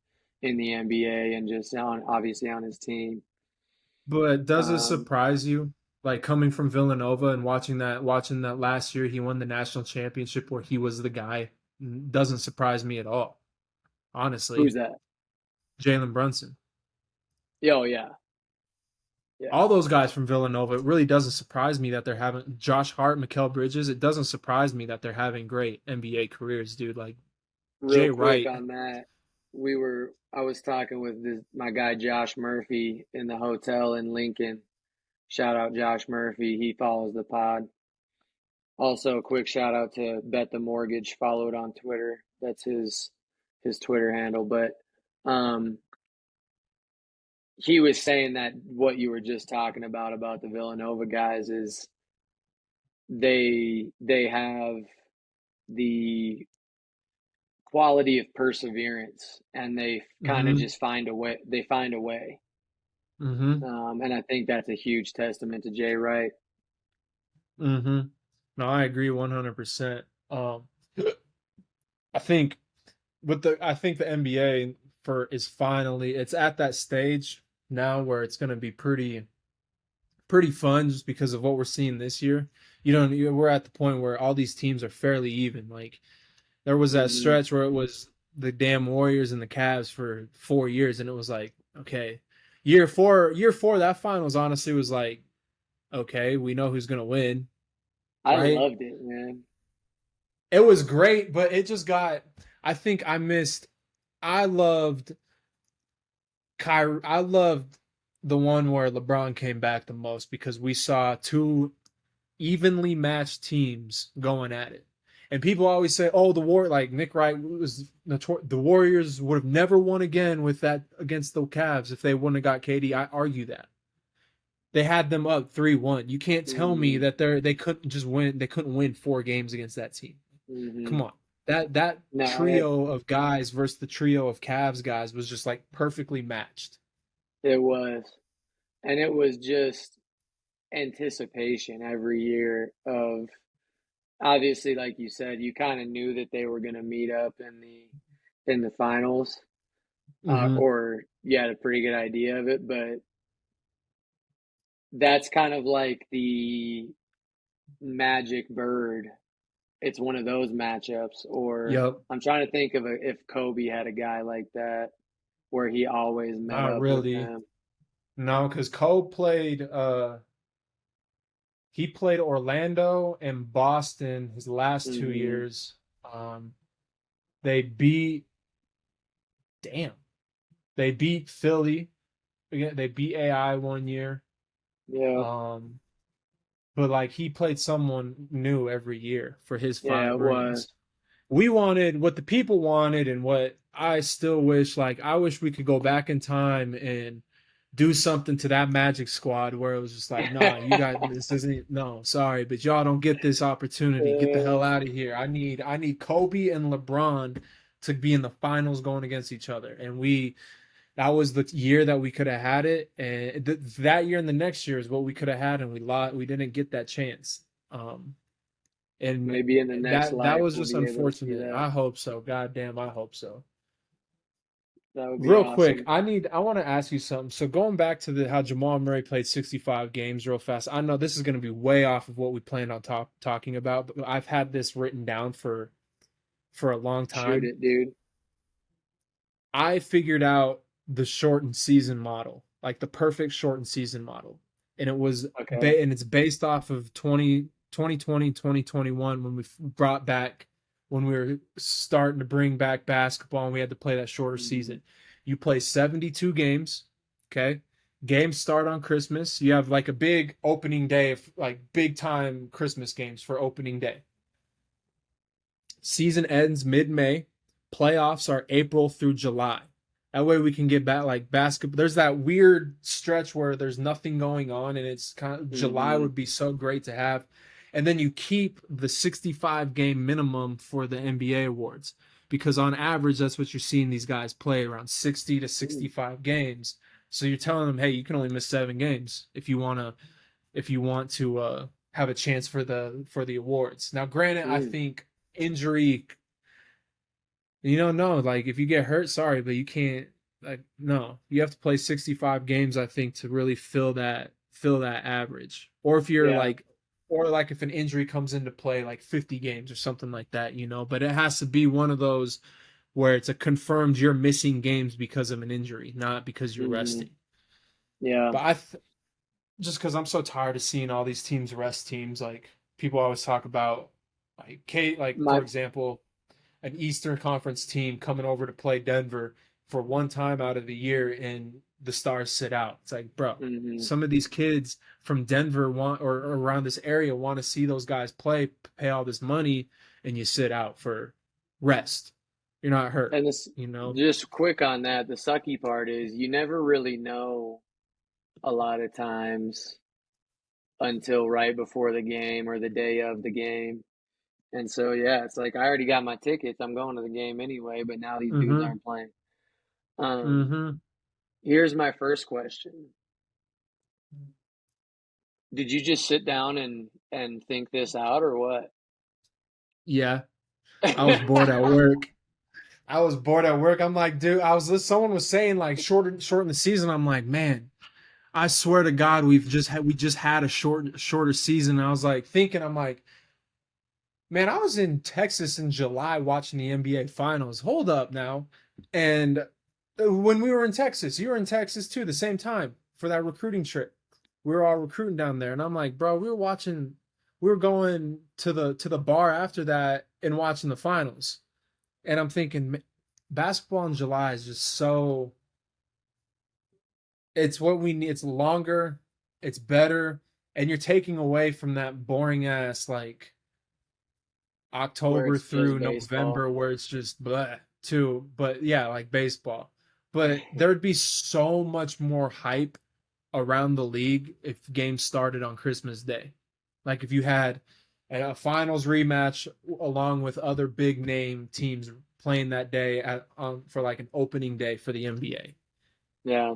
in the NBA and just on obviously on his team.
But does it
Um,
surprise you, like coming from Villanova and watching that last year he won the national championship where he was the guy? Doesn't surprise me at all,
who's
honestly.
that?
Jalen Brunson.
Oh yeah, yeah.
All those guys from Villanova, it really doesn't surprise me that they're having Josh Hart, Mikal Bridges. It doesn't surprise me that they're having great NBA careers, dude. Like
Real
Jay
quick
Wright.
on that, I was talking with my guy Josh Murphy in the hotel in Lincoln. Shout out Josh Murphy. He follows the pod. Also, a quick shout out to Bet the Mortgage. Follow it on Twitter. That's his Twitter handle. But um, he was saying that what you were just talking about the Villanova guys is they have the quality of perseverance and they kind of
Mm-hmm.
just find a way. They find a way.
Mm-hmm.
And I think that's a huge testament to Jay Wright.
Mm-hmm. No, I agree 100%. I think I think the NBA for is finally it's at that stage now where it's going to be pretty fun just because of what we're seeing this year. We're at the point where all these teams are fairly even. Like there was that
Mm-hmm.
stretch where it was the damn Warriors and the Cavs for 4 years, and it was like, okay, year four, that finals honestly was like, okay, we know who's gonna win,
I
right?
loved it, man.
It was great, but it just got. I think I missed. I loved Kyrie. I loved the one where LeBron came back the most because we saw two evenly matched teams going at it. And people always say, "Oh, like Nick Wright was the Warriors would have never won again with that against the Cavs if they wouldn't have got KD." I argue that they had them up 3-1. You can't tell me
Mm-hmm.
that they couldn't just win. They couldn't win 4 games against that team.
Mm-hmm.
Come on, that
No,
trio of guys versus the trio of Cavs guys was just like perfectly matched.
it was, and it was just anticipation every year of obviously, like you said, you kind of knew that they were going to meet up in the finals,
Mm-hmm.
or you had a pretty good idea of it, but that's kind of like Magic Bird, it's one of those matchups. Or
Yep.
I'm trying to think of if Kobe had a guy like that where he always met
Not
up with
really.
them.
No, because Cole played he played Orlando and Boston his last two
Hmm.
years. Um, they beat damn. They beat Philly. They beat AI one year.
Yeah,
Um, but like he played someone new every year for his
yeah,
five
it was.
rings. We wanted what the people wanted, and what I still wish, like, I wish we could go back in time and do something to that Magic squad where it was just like, nah, you got this isn't no, sorry, but y'all don't get this opportunity. Get the hell out of here. I need Kobe and LeBron to be in the finals going against each other. And we that was the year that we could have had it, and that year and the next year is what we could have had, and we didn't get that chance. And
Maybe in the next
that
life
was
we'll
just
be able to see
unfortunate.
that.
I hope so. God damn, I hope so.
That would be
Real quick,
awesome.
I want to ask you something. So going back to the how Jamal Murray played 65 games real fast. I know this is going to be way off of what we planned on talking about, but I've had this written down for a long
Shoot
time.
it, dude.
I figured out the shortened season model, like the perfect shortened season model. And
Okay.
it's based off of 2020 2021 when we brought back when we were starting to bring back basketball and we had to play that shorter
Hmm.
season. You play 72 games, okay? Games start on Christmas. You have like a big opening day of like big time Christmas games for opening day. Season ends mid-May. Playoffs are April through July. That way we can get back like basketball. There's that weird stretch where there's nothing going on, and it's kind of July
Hmm.
would be so great to have. And then you keep the 65 game minimum for the NBA awards because on average that's what you're seeing these guys play around 60 to 65 games. So you're telling them, hey, you can only miss 7 games if you want to have a chance for the awards. Now, granted, I
Mm.
think injury, no, like if you get hurt, sorry, but you can't. Like, no, you have to play 65 games. I think to really fill that average. Or if you're
Yeah.
like, or like if an injury comes into play, like 50 games or something like that. But it has to be one of those where it's a confirmed you're missing games because of an injury, not because you're
Hmm.
resting.
Yeah.
But just because I'm so tired of seeing all these teams rest teams. Like people always talk about, like Kate, like for
My.
example, an Eastern Conference team coming over to play Denver for one time out of the year, and the Stars sit out. It's like, bro,
Hmm.
some of these kids from Denver want or around this area want to see those guys play, pay all this money, and you sit out for rest. You're not hurt,
And this,
you know.
just quick on that, the sucky part is you never really know a lot of times until right before the game or the day of the game. And so, yeah, it's like I already got my tickets. I'm going to the game anyway, but now these dudes
Mm-hmm.
aren't playing. Um,
Mm-hmm.
Here's my first question. Did you just sit down and think this out or what?
Yeah, I was bored at work. I'm like, dude, someone was saying like shorten the season. I'm like, man, I swear to God, we just had a shorter season. And I was like thinking, I'm like, man, I was in Texas in July watching the NBA finals. Hold up now. And when we were in Texas, you were in Texas too, the same time for that recruiting trip. We were all recruiting down there. And I'm like, bro, we were going to the bar after that and watching the finals. And I'm thinking basketball in July is just so it's what we need. It's longer, it's better, and you're taking away from that boring ass like
Where
October
it's just
through
baseball.
November where it's just bleh too. But yeah, like baseball. But there'd be so much more hype around the league if games started on Christmas Day. Like if you had a finals rematch along with other big name teams playing that day for like an opening day for the NBA.
Yeah.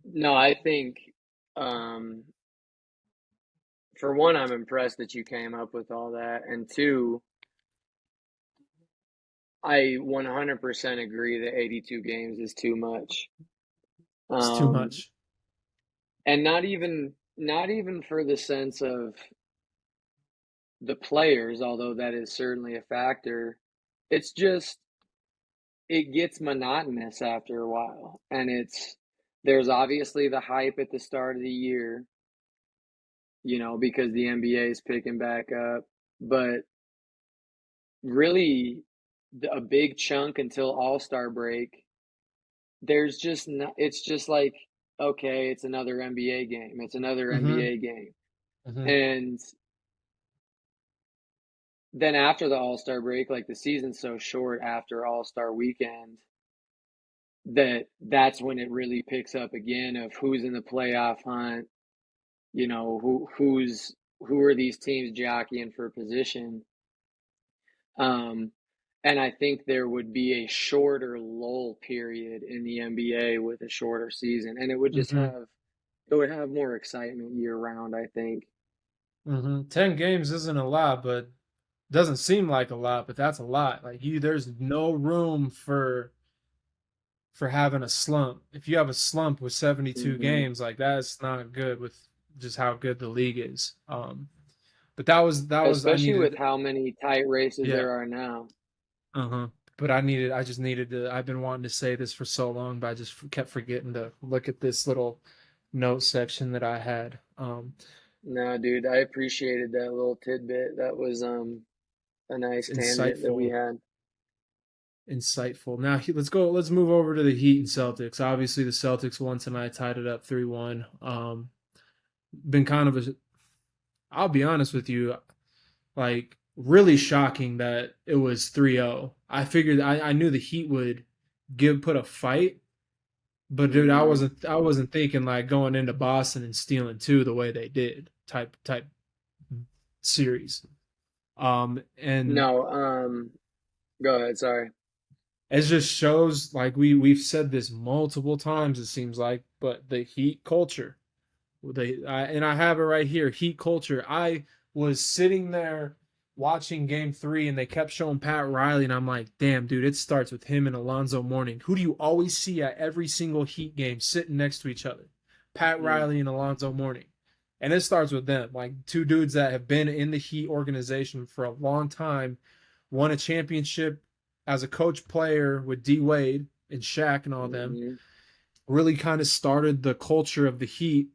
No, I think, um, for one, I'm impressed that you came up with all that. And two, I 100% agree that 82 games is too much.
It's too
Um,
much.
and not even for the sense of the players, although that is certainly a factor, it's just it gets monotonous after a while. And there's obviously the hype at the start of the year, because the NBA is picking back up, but really a big chunk until All-Star break, there's just not, it's just like, okay, it's another NBA game. It's another
Mm-hmm.
NBA game.
Mm-hmm.
And then after the All-Star break, like the season's so short after All-Star weekend that's when it really picks up again of who's in the playoff hunt, who are these teams jockeying for position. Um, and I think there would be a shorter lull period in the NBA with a shorter season, and
Mm-hmm.
it would have more excitement year round, I think.
Mm-hmm. 10 games isn't a lot, but doesn't seem like a lot, but that's a lot. Like there's no room for having a slump. If you have a slump with 72
Hmm.
games, like that's not good with just how good the league is. But that was I
Especially with
needed,
how many tight races
yeah.
there are now.
Uh-huh. But I just needed to, I've been wanting to say this for so long, but I just kept forgetting to look at this little note section that I had.
No, dude, I appreciated that little tidbit. That was a
It's
nice tangent that we
insightful,
had.
insightful. Now let's move over to the Heat and Celtics. Obviously the Celtics won tonight, tied it up 3-1. Been kind of a, I'll be honest with you, like really shocking that it was 3-0. I figured I knew the Heat would put a fight, but dude, I
Hmm.
wasn't I wasn't thinking like going into Boston and stealing two the way they did type series. And
No, go ahead, sorry.
it just shows like we've said this multiple times it seems like, but the Heat culture. And I have it right here. Heat culture. I was sitting there watching Game 3, and they kept showing Pat Riley, and I'm like, damn, dude, it starts with him and Alonzo Mourning. Who do you always see at every single Heat game sitting next to each other? Pat
Mm,
Riley and Alonzo Mourning. And it starts with them, like two dudes that have been in the Heat organization for a long time, won a championship as a coach player with D Wade and Shaq and all them.
hmm.
Really kind of started the culture of the Heat,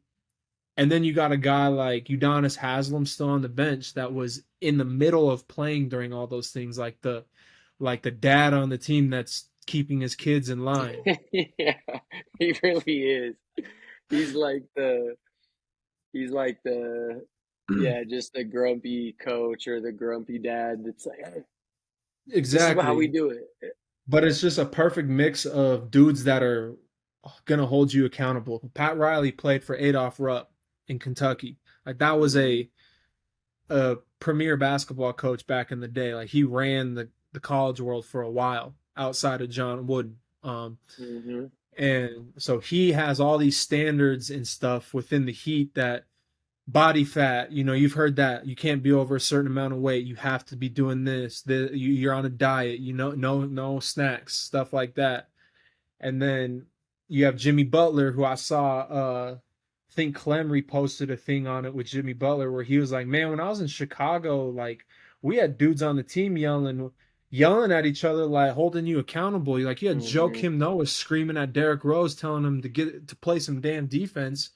and then you got a guy like Udonis Haslam still on the bench that was in the middle of playing during all those things, like the dad on the team that's keeping his kids in line.
Yeah, he really is. He's like the, he's like the, yeah, just the grumpy coach or the grumpy dad that's like, "Hey, this is how we
Exactly.
do it."
But it's just a perfect mix of dudes that are gonna hold you accountable. Pat Riley played for Adolph Rupp in Kentucky. Like that was
Hmm.
a premier basketball coach back in the day. Like he ran the college world for a while outside of John Wooden.
Hmm.
And so he has all these standards and stuff within the Heat that body fat, you've heard that you can't be over a certain amount of weight. You have to be doing this. You're on a diet. No snacks, stuff like that. And then you have Jimmy Butler, who I saw. I think Clem reposted a thing on it with Jimmy Butler where he was like, "Man, when I was in Chicago, like we had dudes on the team yelling at each other, like holding you accountable. Like you had Joe
Hmm.
Kim Noah screaming at Derrick Rose, telling him to play some damn defense."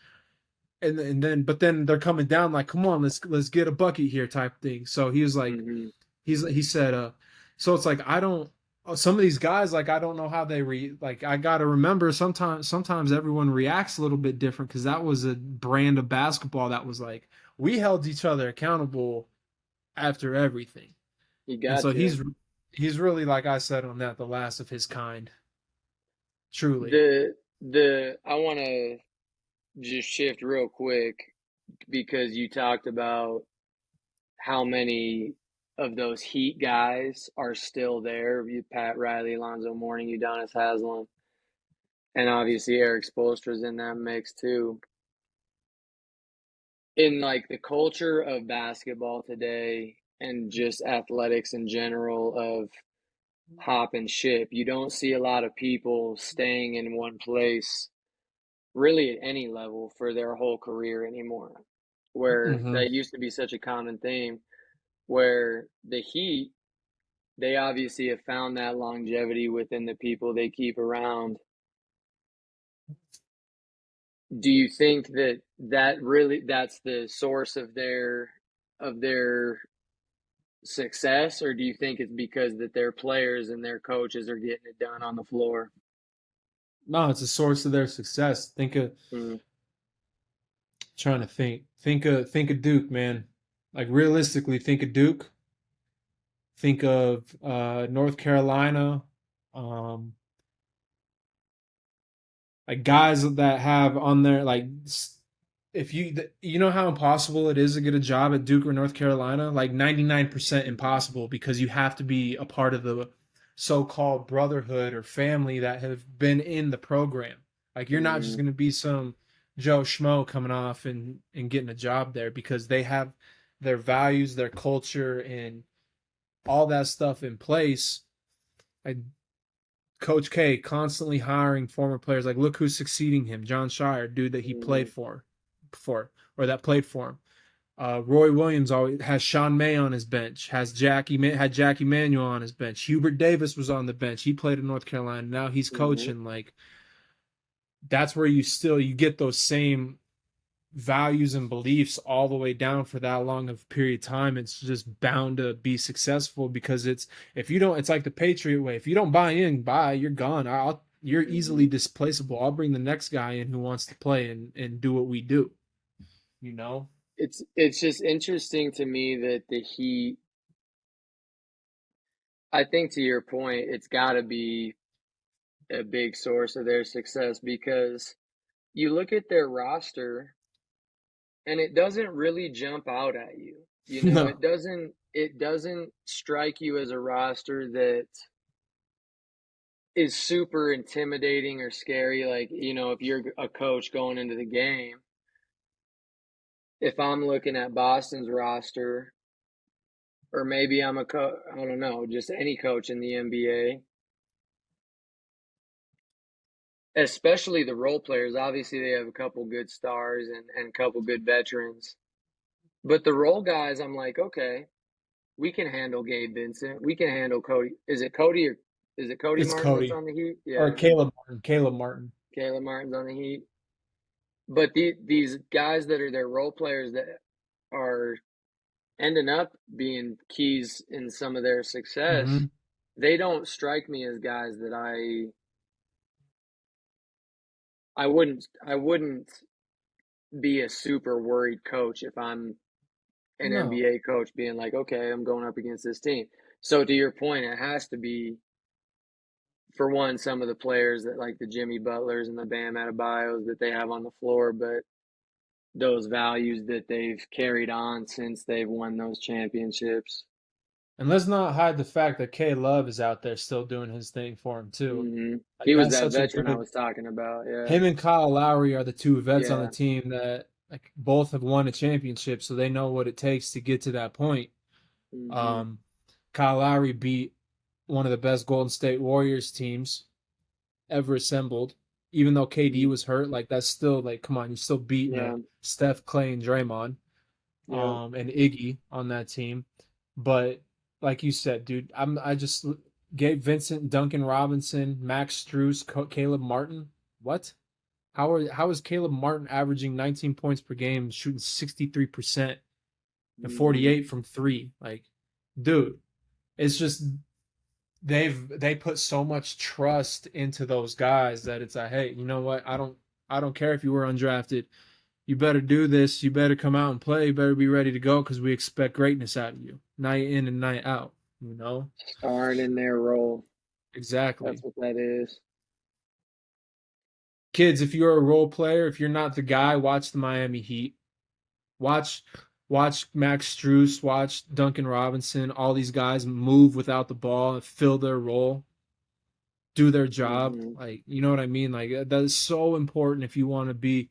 But then they're coming down like, "Come on, let's get a bucket here," type thing. So he was like,
Hmm.
he said, so it's like I don't. Some of these guys, like I don't know how like. I got to remember sometimes everyone reacts a little bit different because that was a brand of basketball that was like we held each other accountable after everything,
You
and
got
so
to.
he's really, like I said on that, the last of his kind, truly.
I want to just shift real quick because you talked about how many of those Heat guys are still there. Pat Riley, Alonzo Mourning, Udonis Haslam, and obviously Eric Spoelstra's in that mix too. In like the culture of basketball today and just athletics in general of hop and ship, you don't see a lot of people staying in one place really at any level for their whole career anymore. Where
Hmm.
that used to be such a common thing. where the Heat, they obviously have found that longevity within the people they keep around. Do you think that that's the source of their success, or do you think it's because that their players and their coaches are getting it done on the floor?
No, it's a source of their success. Think of
Mm,
trying to think of Duke, man. Like realistically, think of Duke. Think of North Carolina. Um, like guys that have on their like if you know how impossible it is to get a job at Duke or North Carolina, like 99% impossible because you have to be a part of the so-called brotherhood or family that have been in the program. Like you're not just
mm,
going to be some Joe Schmo coming off and getting a job there because they have their values, their culture and all that stuff in place. Like Coach K constantly hiring former players. Like, look who's succeeding him: John Shire, dude that he played
mm,
for, or that played for him. Roy Williams always has Sean May on his bench. Had Jackie Manuel on his bench. Hubert Davis was on the bench. He played in North Carolina. Now he's
mm.
coaching. Like that's where you get those same values and beliefs all the way down for that long of a period of time. It's just bound to be successful because it's if you don't, it's like the Patriot way. If you don't buy in, you're gone. You're easily
Mhm.
displaceable. I'll bring the next guy in who wants to play and do what we do. You know?
It's just interesting to me that the Heat, I think to your point, it's got to be a big source of their success because you look at their roster and it doesn't really jump out at you. You know,
No.
it doesn't strike you as a roster that is super intimidating or scary. Like, you know, if you're a coach going into the game, if I'm looking at Boston's roster, or maybe I don't know, just any coach in the NBA, especially the role players. Obviously, they have a couple good stars and a couple good veterans. But the role guys, I'm like, okay, we can handle Gabe Vincent. We can handle Cody. Is it Cody
It's
Martin that's
Cody
on the Heat?
or
Yeah,
Caleb Martin. Caleb Martin.
Caleb Martin's on the Heat. But these guys that are their role players that are ending up being keys in some of their success,
Mm-hmm.
they don't strike me as guys that I wouldn't be a super worried coach if I'm an
No.
NBA coach being like, okay, I'm going up against this team. So to your point, it has to be for one, some of the players that like the Jimmy Butlers and the Bam Adebayos that they have on the floor, but those values that they've carried on since they've won those championships.
And let's not hide the fact that K Love is out there still doing his thing for him too. Like
He was
that's
that
such a
veteran I
good
was talking about. Yeah,
him and Kyle Lowry are the two vets on the
yeah.
team that like both have won a championship, so they know what it takes to get to that point.
hmm
Um, Kyle Lowry beat one of the best Golden State Warriors teams ever assembled. Even though KD
hmm
was hurt, like that's still like, come on, you're still beating
Yeah,
a Steph, Clay, and Draymond,
yeah.
and Iggy on that team. But like you said, dude, I just Gabe Vincent, Duncan Robinson, Max Strus, Caleb Martin. What? How is Caleb Martin averaging 19 points per game, shooting 63% and
hmm
48 from three? Like, dude, it's just they put so much trust into those guys that it's like, hey, you know what? I don't care if you were undrafted. You better do this. You better come out and play. You better be ready to go because we expect greatness out of you, night in and night out. You know
Starring in their role. That's
exactly.
what that is.
Kids, if you're a role player, if you're not the guy, watch the Miami Heat. Watch watch Max Strus, watch Duncan Robinson, all these guys move without the ball and fill their role, do their job.
hmm
Like, you know what I mean? Like that is so important if you want to be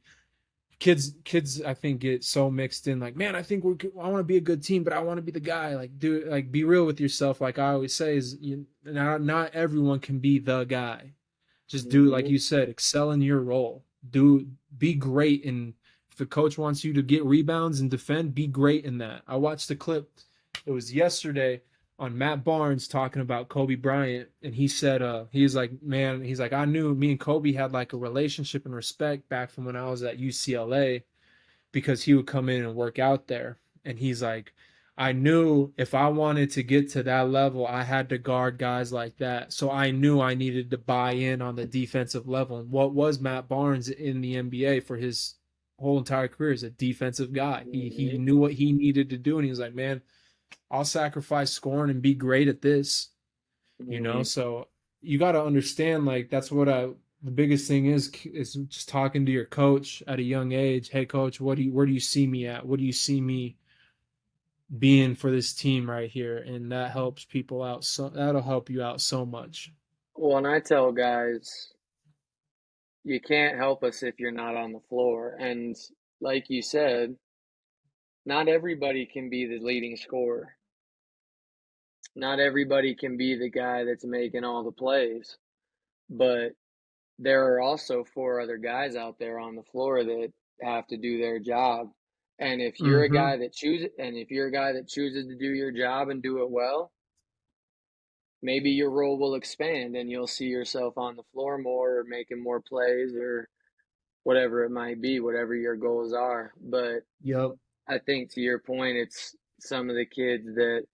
kids I think get so mixed in like, man, I think I want to be a good team, but I want to be the guy. Like do like be real with yourself like I always say is not everyone can be the guy. Just do like
hmm
you said, excel in your role. Do be great in if the coach wants you to get rebounds and defend, be great in that. I watched the clip. It was yesterday on Matt Barnes talking about Kobe Bryant, and he said, he's like, man, he's like, I knew me and Kobe had like a relationship and respect back from when I was at UCLA because he would come in and work out there. And he's like, I knew if I wanted to get to that level, I had to guard guys like that. So I knew I needed to buy in on the defensive level. And what was Matt Barnes in the NBA for his whole entire career is a defensive guy. He
Hmm.
knew what he needed to do, and he was like, man, I'll sacrifice scoring and be great at this.
Hmm.
So you got to understand, like that's what I the biggest thing is just talking to your coach at a young age. Hey coach, where do you see me at? What do you see me being for this team right here? And that helps people out, so that'll help you out so much.
Well, and I tell guys, you can't help us if you're not on the floor. And like you said, not everybody can be the leading scorer. Not everybody can be the guy that's making all the plays. But there are also four other guys out there on the floor that have to do their job. And
Mm-hmm.
if you're a guy that chooses to do your job and do it well, maybe your role will expand and you'll see yourself on the floor more or making more plays or whatever it might be, whatever your goals are. But
Yep.
I think to your point, it's some of the kids that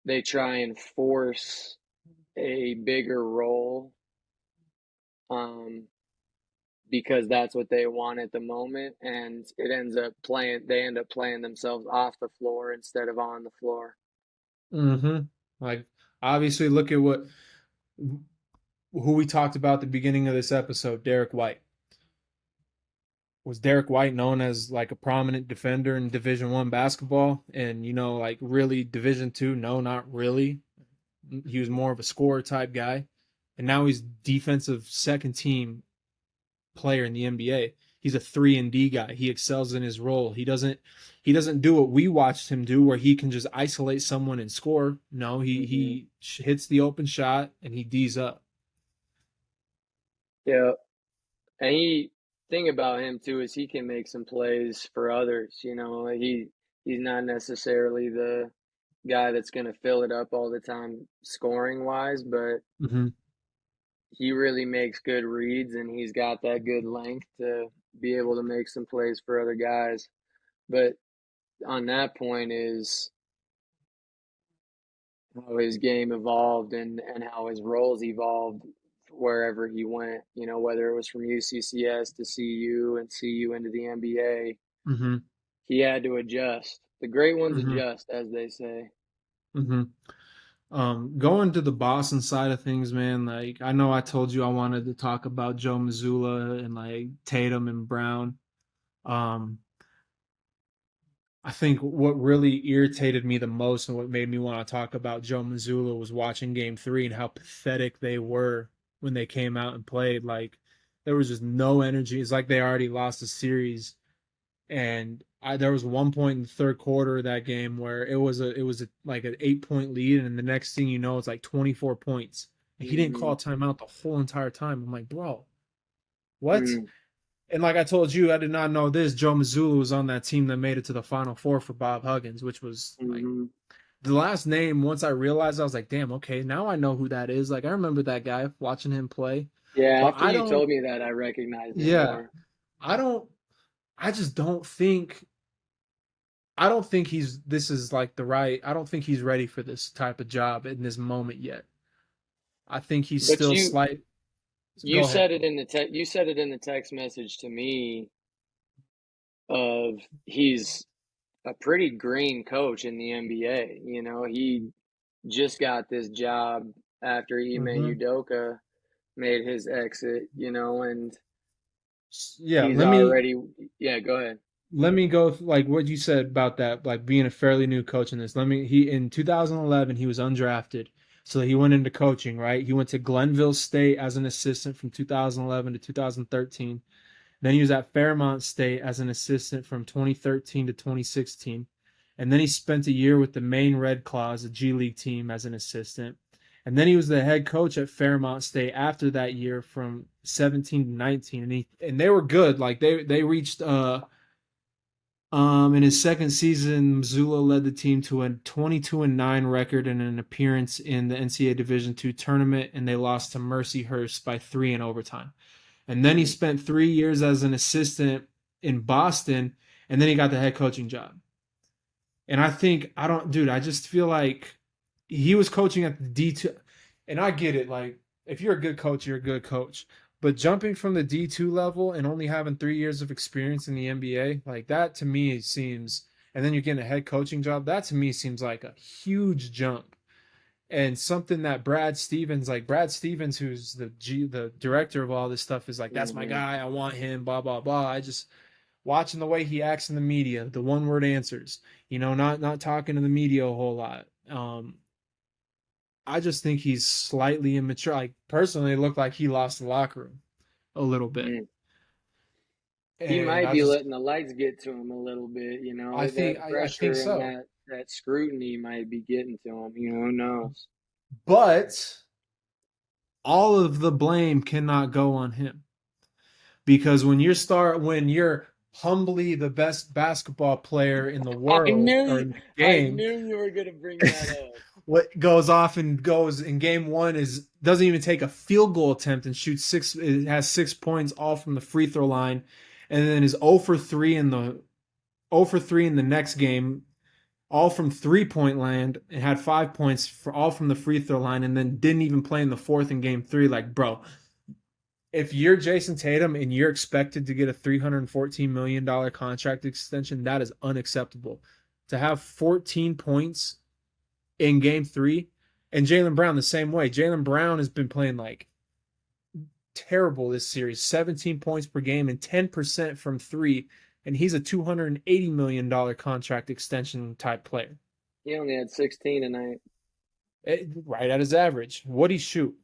they try and force a bigger role, um, because that's what they want at the moment, and they end up playing themselves off the floor instead of on the floor.
Mm-hmm. Like obviously, look at what who we talked about at the beginning of this episode, Derek White. Was Derek White known as like a prominent defender in Division 1 basketball, and like really Division 2? No, not really. He was more of a scorer type guy, and now he's defensive second team player in the NBA. He's a 3 and D guy. He excels in his role. He doesn't do what we watched him do, where he can just isolate someone and score. No, he
Hmm.
he hits the open shot and he D's up.
Yeah, and he thing about him too is he can make some plays for others. He's not necessarily the guy that's going to fill it up all the time scoring wise, but
Mm-hmm.
he really makes good reads and he's got that good length to be able to make some plays for other guys. But on that point is how his game evolved and how his roles evolved wherever he went, whether it was from UCCS to CU and CU into the NBA,
Mm-hmm.
he had to adjust. The great ones
Mm-hmm.
adjust, as they say.
Mm-hmm. Going to the Boston side of things, man, like I know I told you I wanted to talk about Joe Mazzulla and like Tatum and Brown. Um, I think what really irritated me the most and what made me want to talk about Joe Mazzulla was watching Game 3 and how pathetic they were when they came out and played. Like there was just no energy. It's like they already lost the series. And there was one point in the third quarter of that game where it was like an 8 point lead, and the next thing you know, it's like 24 points. And he didn't
Hmm.
call timeout the whole entire time. I'm like, bro, what?
Mm.
And like I told you, I did not know this. Joe Mazzulla was on that team that made it to the Final Four for Bob Huggins, which was like
Hmm.
the last name. Once I realized, I was like, damn, okay, now I know who that is. Like I remember that guy watching him play,
Yeah,
but
after you told me that, I recognized him
yeah,
more.
I don't, I just don't think I don't think he's this is like the right I don't think he's ready for this type of job in this moment yet. I think he's
But
still
you
slight
you
go ahead.
said it in the you said it in the text message to me of he's a pretty green coach in the NBA. He just got this job after Ime
Hmm.
Udoka made his exit, and
Yeah,
he's
let me
already, yeah, go ahead.
let me go like what you said about that, like being a fairly new coach in this. Let me he in 2011 he was undrafted. So he went into coaching, right? He went to Glenville State as an assistant from 2011 to 2013. Then he was at Fairmont State as an assistant from 2013 to 2016. And then he spent a year with the Maine Red Claws, a G League team, as an assistant. And then he was the head coach at Fairmont State after that year from 17 to 19. And they were good. Like they reached In his second season, Missoula led the team to a 22-9 record and an appearance in the NCAA Division II tournament, and they lost to Mercyhurst by 3 in overtime. And then he
Mm,
spent 3 years as an assistant in Boston, and then he got the head coaching job. And I think I don't, dude. I just feel like he was coaching at the D2, and I get it. Like, if you're a good coach, you're a good coach. But jumping from the D2 level and only having 3 years of experience in the NBA, like that to me seems, and then you're getting a head coaching job. That to me seems like a huge jump, and something that Brad Stevens, who's the director of all this stuff, is like, that's my
mm-hmm.
guy. I want him. Blah blah blah. I just watching the way he acts in the media, the one word answers, not talking to the media a whole lot. I just think he's slightly immature. Like personally, it looked like he lost the locker room a little bit,
Mm. He
and
might be letting the lights get to him a little bit, you know, that
I think
pressure and
so.
that scrutiny might be getting to him, you know, who knows?
But all of the blame cannot go on him because when you're humbly the best basketball player in the world or in the
I
game,
knew you were gonna bring that up.
what goes off and goes in game one is doesn't even take a field goal attempt and shoots six. It has 6 points all from the free throw line, and then is 0 for 3 in the 0 for 3 in the next game, all from 3 point land, and had 5 points for all from the free throw line, and then didn't even play in the fourth in game three. Like, bro, if you're Jason Tatum and you're expected to get a $314 million contract extension, that is unacceptable. To have 14 points in game three. And Jaylen Brown the same way. Jaylen Brown has been playing like terrible this series, 17 points per game and 10% from three. And he's a $280 million contract extension type player.
He only had 16 tonight,
Right at his average. What'd he shoot?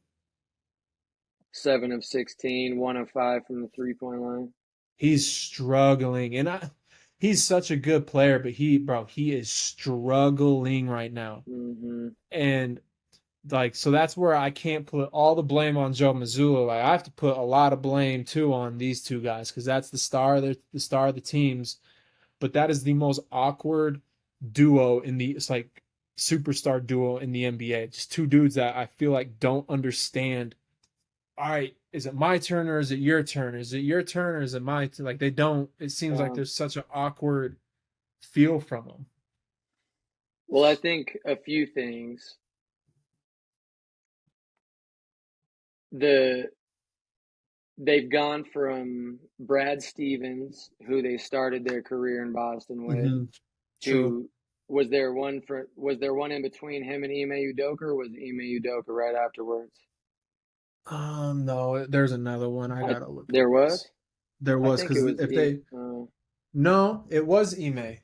7 of 16, 1 of 5 from the 3-point line.
He's struggling. He's such a good player, but he is struggling right now.
Mm-hmm.
And like, so that's where I can't put all the blame on Joe Mazzulla. Like, I have to put a lot of blame too on these two guys because that's the star of the teams. But that is the most awkward duo in the it's like superstar duo in the NBA. Just two dudes that I feel like don't understand. All right, is it my turn or is it your turn? Is it your turn or is it my turn? Like they don't. It seems like
Yeah.
there's such an awkward feel from them.
Well, I think a few things. The They've gone from Brad Stevens, who they started their career in Boston with,
Mm-hmm. True.
to was there one in between him and Ime Udoka, or was Ime Udoka right afterwards?
No, there's another one. I
I
gotta look at
There was?
this. There
I
was
think it
because
was
if they no, it was Ime.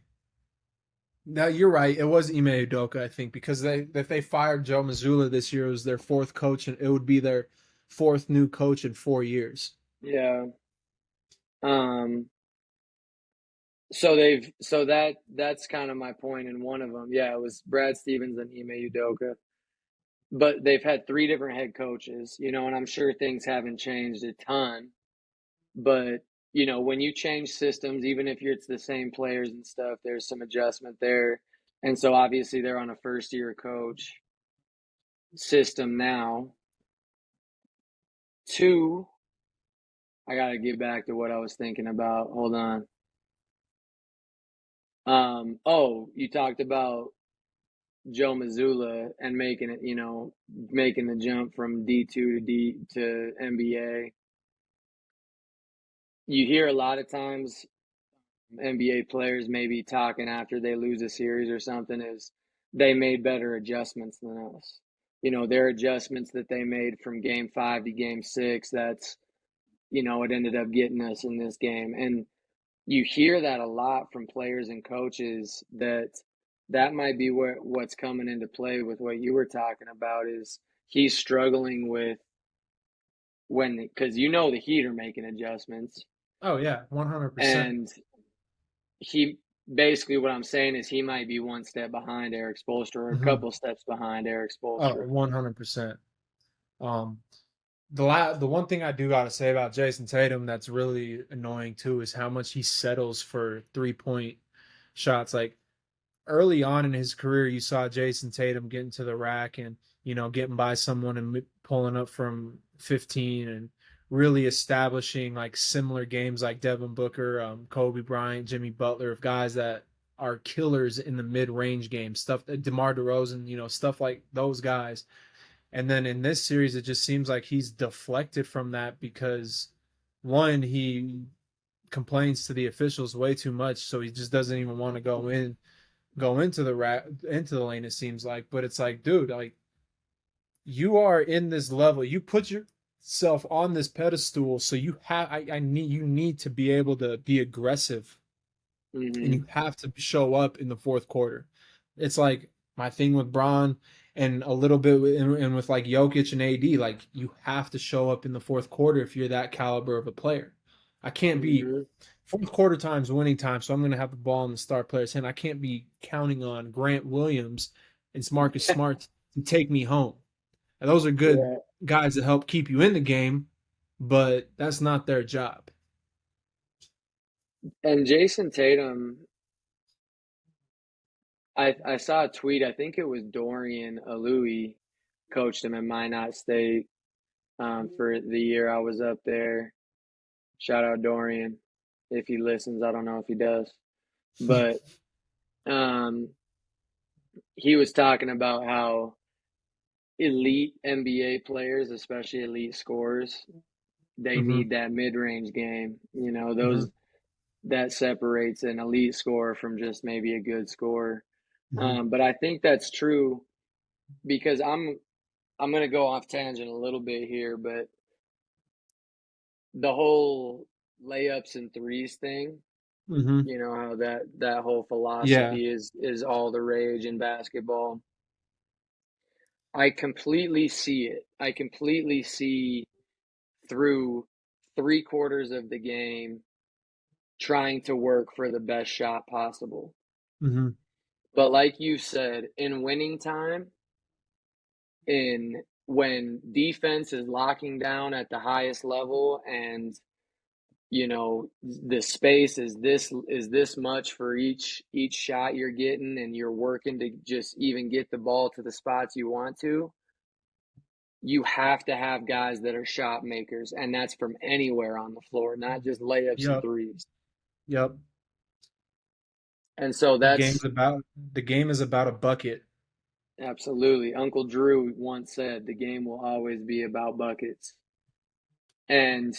No, you're right. It was Ime Udoka, I think, because they if they fired Joe Mazzulla this year, it was their fourth coach, and it would be their fourth new coach in 4 years.
yeah. Um so that's kind of my point in one of them. Yeah, it was Brad Stevens and Ime Udoka. But they've had three different head coaches, you know, and I'm sure things haven't changed a ton. But, you know, when you change systems, even if it's the same players and stuff, there's some adjustment there. And so obviously they're on a first year coach system now. Two, I got to get back to what I was thinking about. Hold on. Oh, you talked about Joe Mazzulla and making it, you know, making the jump from D2 to NBA. You hear a lot of times NBA players maybe talking after they lose a series or something is they made better adjustments than us. You know, their adjustments that they made from game 5 to game 6, that's, you know, it ended up getting us in this game. And you hear that a lot from players and coaches that might be what's coming into play with what you were talking about is he's struggling with when because you know the Heat are making adjustments
Oh yeah, 100%.
and he basically what I'm saying is he might be one step behind Eric Spoelstra or a
Mm-hmm.
couple steps behind Eric
Oh,
Spoelstra.
100%. Um, the one thing I do gotta say about Jason Tatum that's really annoying too is how much he settles for 3 point. shots. Like early on in his career, you saw Jason Tatum getting to the rack and getting by someone and pulling up from 15 and really establishing like similar games like Devin Booker, Kobe Bryant, Jimmy Butler, of guys that are killers in the mid-range game stuff. DeMar DeRozan, stuff like those guys. And then in this series, it just seems like he's deflected from that because one, he complains to the officials way too much, so he just doesn't even want to go into the lane. It seems like, but it's like, dude, like you are in this level, you put yourself on this pedestal, so you need to be able to be aggressive, and you
Hmm.
have to show up in the fourth quarter. It's like my thing with Braun and a little bit and with like Jokic and AD, like you have to show up in the fourth quarter if you're that caliber of a player. I can't be
Hmm.
fourth quarter time's winning time, so I'm going to have the ball in the star player's hand. I can't be counting on Grant Williams and Marcus Smart to take me home. And those are good
Yeah.
guys that help keep you in the game, but that's not their job.
And Jason Tatum, I saw a tweet. I think it was Dorian Alui coached him at Minot State for the year I was up there. Shout out Dorian if he listens. I don't know if he does, but um, he was talking about how elite NBA players, especially elite scorers, they
Hmm.
need that mid-range game. You know,
Hmm.
those that separates an elite scorer from just maybe a good scorer.
Hmm.
But I think that's true because I'm gonna go off tangent a little bit here, but the whole layups and threes thing,
Hmm.
you know how that whole
Yeah.
philosophy is all the rage in basketball. I completely see it. I completely see through three-quarters of the game trying to work for the best shot possible.
Hmm.
But like you said, in winning time, in when defense is locking down at the highest level and the space is this much for each shot you're getting and you're working to just even get the ball to the spots you want to, you have to have guys that are shot makers, and that's from anywhere on the floor, not just layups and
Yep.
threes.
Yep.
And so
The game's
that's
about the game is about a bucket.
absolutely, Uncle Drew once said the game will always be about buckets. And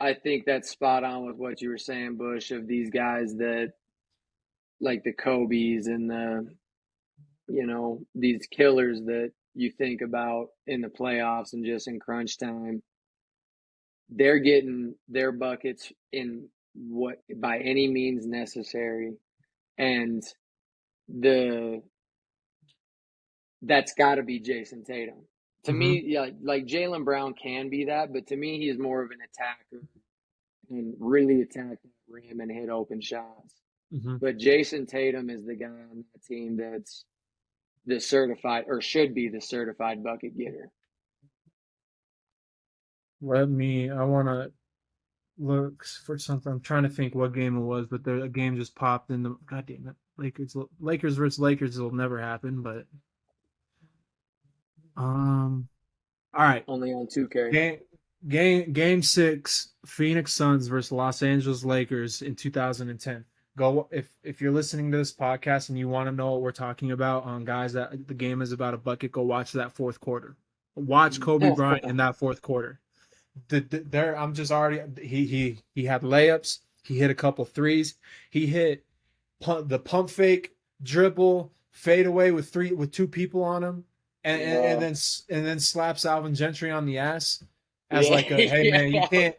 I think that's spot on with what you were saying, Bush, of these guys that like the Kobe's and these killers that you think about in the playoffs and just in crunch time. They're getting their buckets in what by any means necessary. And the that's got to be Jason Tatum. To
Hmm.
me, yeah, like Jaylen Brown can be that, but to me, he's more of an attacker and really attack that rim and hit open shots.
Hmm.
But Jason Tatum is the guy on that team that's the certified or should be the certified bucket getter.
I want to look for something. I'm trying to think what game it was, but a game just popped in the, God damn it. Lakers versus Lakers will never happen, but, um, all right.
Only on 2K.
Game game 6, Phoenix Suns versus Los Angeles Lakers in 2010. Go if you're listening to this podcast and you want to know what we're talking about on guys that the game is about a bucket, go watch that fourth quarter. Watch Kobe Bryant in that fourth quarter. There I'm just already he had layups, he hit a couple threes, he hit the pump fake, dribble, fade away with two people on him,
uh,
and then slaps Alvin Gentry on the ass as
yeah,
like a, hey
yeah.
man,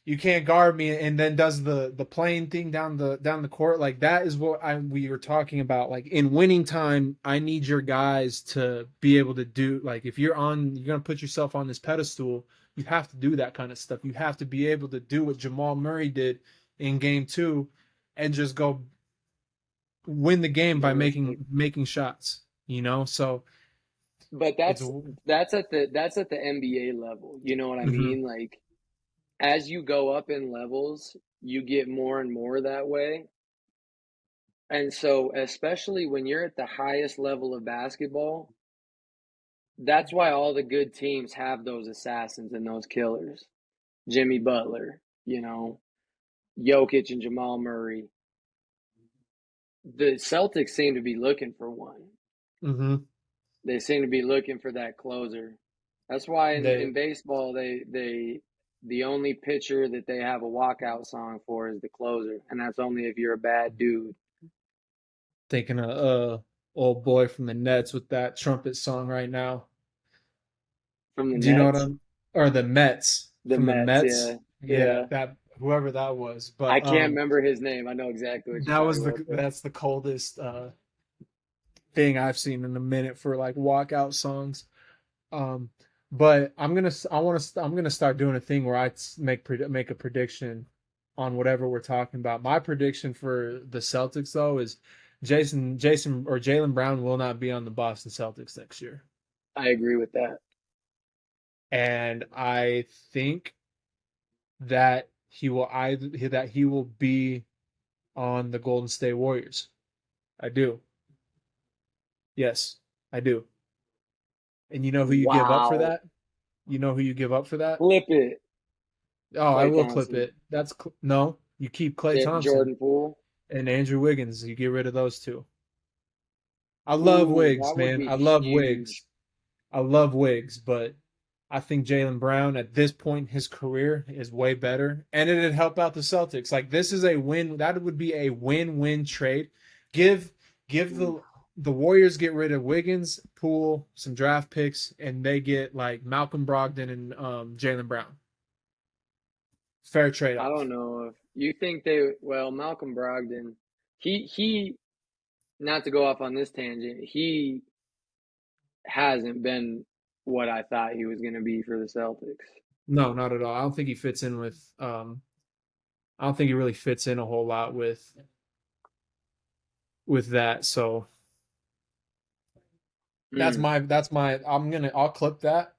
you can't guard me, and then does the playing thing down the court. Like that is what we were talking about. Like in winning time, I need your guys to be able to do, like if you're gonna put yourself on this pedestal, you have to do that kind of stuff. You have to be able to do what Jamal Murray did in game 2 and just go win the game by
Mhm.
making shots. So
But
it's.
that's at the NBA level. You know what I
Hmm.
mean? Like as you go up in levels, you get more and more that way. And so, especially when you're at the highest level of basketball, that's why all the good teams have those assassins and those killers. Jimmy Butler, Jokic and Jamal Murray. The Celtics seem to be looking for one.
Mm-hmm.
They seem to be looking for that closer. That's why in
They
baseball the only pitcher that they have a walkout song for is the closer, and that's only if you're a bad dude.
thinking of old boy from the Nets with that trumpet song right now.
From the
Do you know what
Nets,
I'm or the Mets
the
from the
Mets, yeah,
Mets? Yeah,
yeah.
that whoever that was.
I
But
can't remember his name. I know exactly what you're
that
talking
was
about though.
that's the coldest thing I've seen in a minute for like walkout songs. Um, but I'm gonna start doing a thing where make a prediction on whatever we're talking about. My prediction for the Celtics though is Jason or Jaylen Brown will not be on the Boston Celtics next year,
I agree with that.
and I think that he will be on the Golden State Warriors. I do. Yes, I do. And you know who you give up for
Wow.
that? You know who you give up for that?
Flip it.
Oh, I
Clay
will clip
Thompson.
it. No. You keep Klay Thompson
Jordan Poole.
and Andrew Wiggins. You get rid of those two. I love
Ooh,
Wiggs,
that would
man.
be
I love
huge.
Wiggs. I love Wiggs, but I think Jaylen Brown at this point in his career is way better, and it'd help out the Celtics. Like this is a win. That would be a win-win trade. Give give the Warriors get rid of Wiggins, Poole, some draft picks, and they get like Malcolm Brogdon and Jaylen Brown. Fair trade
I
off.
don't know if you think they, well, Malcolm Brogdon, he not to go off on this tangent, he hasn't been what I thought he was going to be for the Celtics.
No, not at all. I don't think he fits in with. I don't think he really fits in a whole lot with that. So
Mm,
I'll clip that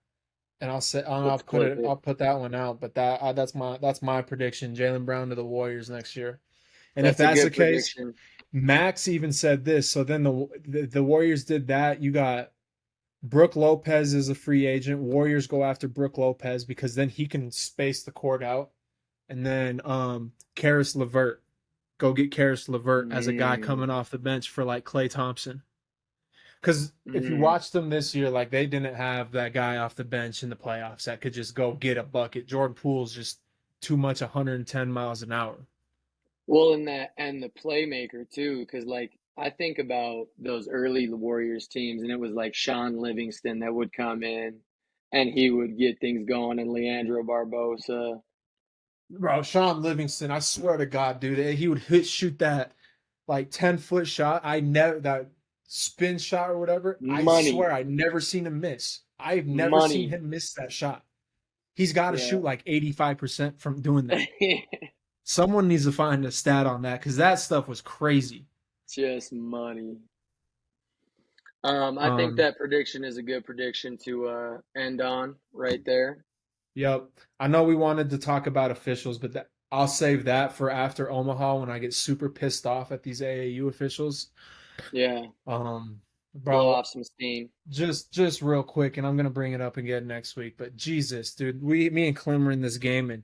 and
let's clip it.
I'll put that one out. But that's my prediction. Jaylen Brown to the Warriors next year. And if
That's a
that's the
good
case,
prediction.
Max even said this. So then the Warriors did that. You got Brooke Lopez is a free agent. Warriors go after Brooke Lopez because then he can space the court out. And then Karis LeVert. Go get Karis LeVert as a guy
Mm,
coming off the bench for like Klay Thompson. Because if you
mm.
watch them this year, like they didn't have that guy off the bench in the playoffs that could just go get a bucket. Jordan Poole's just too much 110 miles an hour.
Well, in that and the playmaker too, because like I think about those early Warriors teams, and it was like Sean Livingston that would come in, and he would get things going, and Leandro Barbosa.
Bro, Sean Livingston, I swear to God, dude, he would shoot that like 10-foot shot. I never that spin shot or whatever. I
Money,
swear I never seen him miss. I've never seen
money.
him miss that shot. He's got to
Yeah.
shoot like 85% from doing that. Someone needs to find a stat on that because that stuff was crazy.
Just money. I think
Um,
that prediction is a good prediction to end on right there.
yep. I know we wanted to talk about officials, but I'll save that for after Omaha when I get super pissed off at these AAU officials.
Yeah,
Um,
blow
bro,
off some steam.
just real quick, and I'm gonna bring it up again next week. But Jesus, dude, me and Clem were in this game, and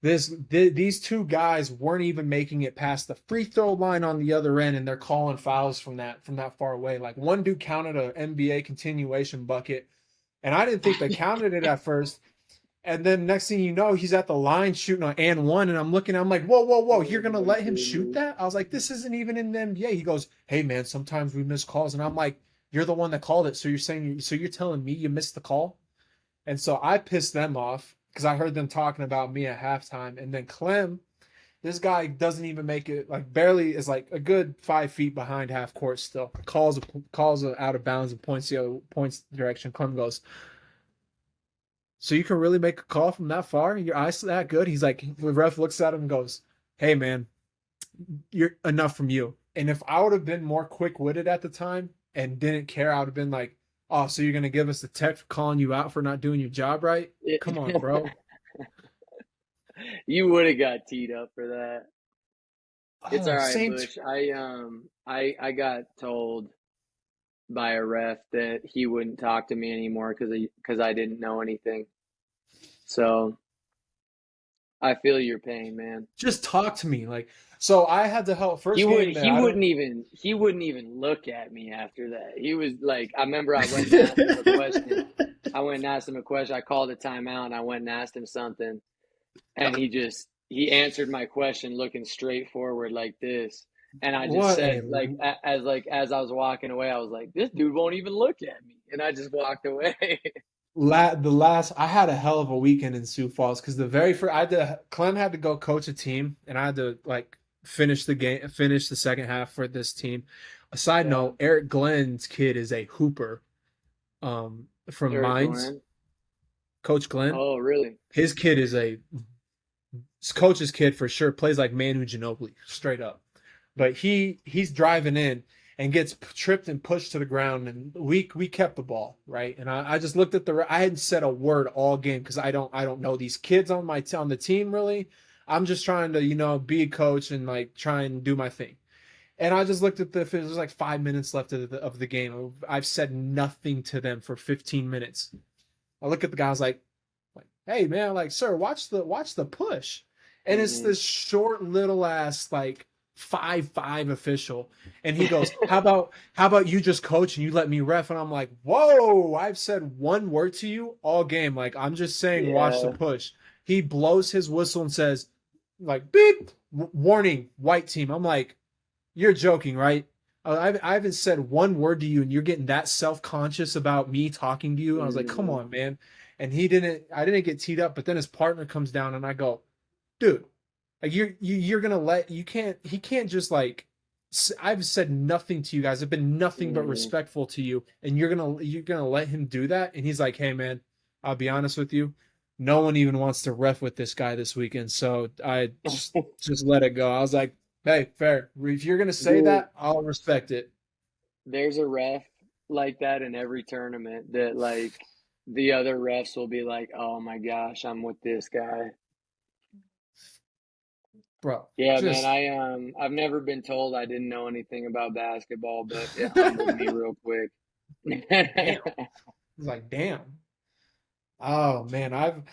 these two guys weren't even making it past the free throw line on the other end, and they're calling fouls from that far away. Like one dude counted a NBA continuation bucket, and I didn't think they counted it at first. And then next thing you know, he's at the line shooting on and one, and I'm like, whoa, whoa, whoa, you're
Oh
gonna
my
let him shoot
goodness.
that? I was like, this isn't even in the NBA. He goes, hey man, sometimes we miss calls, and I'm like, you're the one that called it, so you're telling me you missed the call? And so I pissed them off because I heard them talking about me at halftime. And then Clem, this guy doesn't even make it, like barely is like a good 5 feet behind half court still. Calls a out of bounds and points the other points direction. Clem goes, so you can really make a call from that far? Your eyes that good? He's like, the ref looks at him and goes, hey man, you're enough from you. And if I would have been more quick witted at the time and didn't care, I would have been like, oh, so you're gonna give us the tech for calling you out for not doing your job right? Come on, bro.
You would have got teed up for that. It's all right,
Same.
Bush. I got told by a ref that he wouldn't talk to me anymore because I didn't know anything. So I feel your pain, man.
Just talk to me. Like, so I had to help
He
first
would
game that
he
I don't.
wouldn't even he wouldn't even look at me after that. He was like, I remember I went and asked him a question. I went and asked him a question. I called a timeout and I went and asked him something, and he answered my question looking straight forward like this. And I just
What a
said as I was walking away, I was like, this dude won't even look at me, and I just walked away.
the last I had a hell of a weekend in Sioux Falls because the very first Clem had to go coach a team and I had to like finish the second half for this team. A side
Yeah,
note, Eric Glenn's kid is a hooper from
Eric
Mines.
Glenn.
Coach Glenn,
Oh, really?
his kid is a coach's kid for sure, plays like Manu Ginobili, straight up. But he's driving in and gets tripped and pushed to the ground, and we kept the ball, right. And I just looked at I hadn't said a word all game because I don't know these kids on the team really. I'm just trying to be a coach and like try and do my thing. And I just looked at it was like 5 minutes left of the game. I've said nothing to them for 15 minutes. I look at the guys like, hey man, like sir, watch the push, and it's
Hmm.
this short little ass like 5'5" official, and he goes, how about you just coach and you let me ref, and I'm like, whoa, I've said one word to you all game, like I'm just saying watch the
Yeah.
push. He blows his whistle and says, like beep, warning, white team. I'm like, you're joking, right? I haven't said one word to you, and you're getting that self conscious about me talking to you. I was like, come
Hmm.
on, man. And he didn't. I didn't get teed up, but then his partner comes down, and I go, dude, like you're gonna let you can't. He can't just like. I've said nothing to you guys. I've been nothing but
Hmm.
respectful to you, and you're gonna let him do that. And he's like, hey, man, I'll be honest with you. No one even wants to ref with this guy this weekend, so I just let it go. I was like, hey, fair. If you're gonna say
Dude,
that, I'll respect it.
there's a ref like that in every tournament that like the other refs will be like, "Oh my gosh, I'm with this guy."
Bro,
Yeah, man,
just
I've never been told I didn't know anything about basketball, but it humbled me real quick.
damn. It's like, damn. Oh man,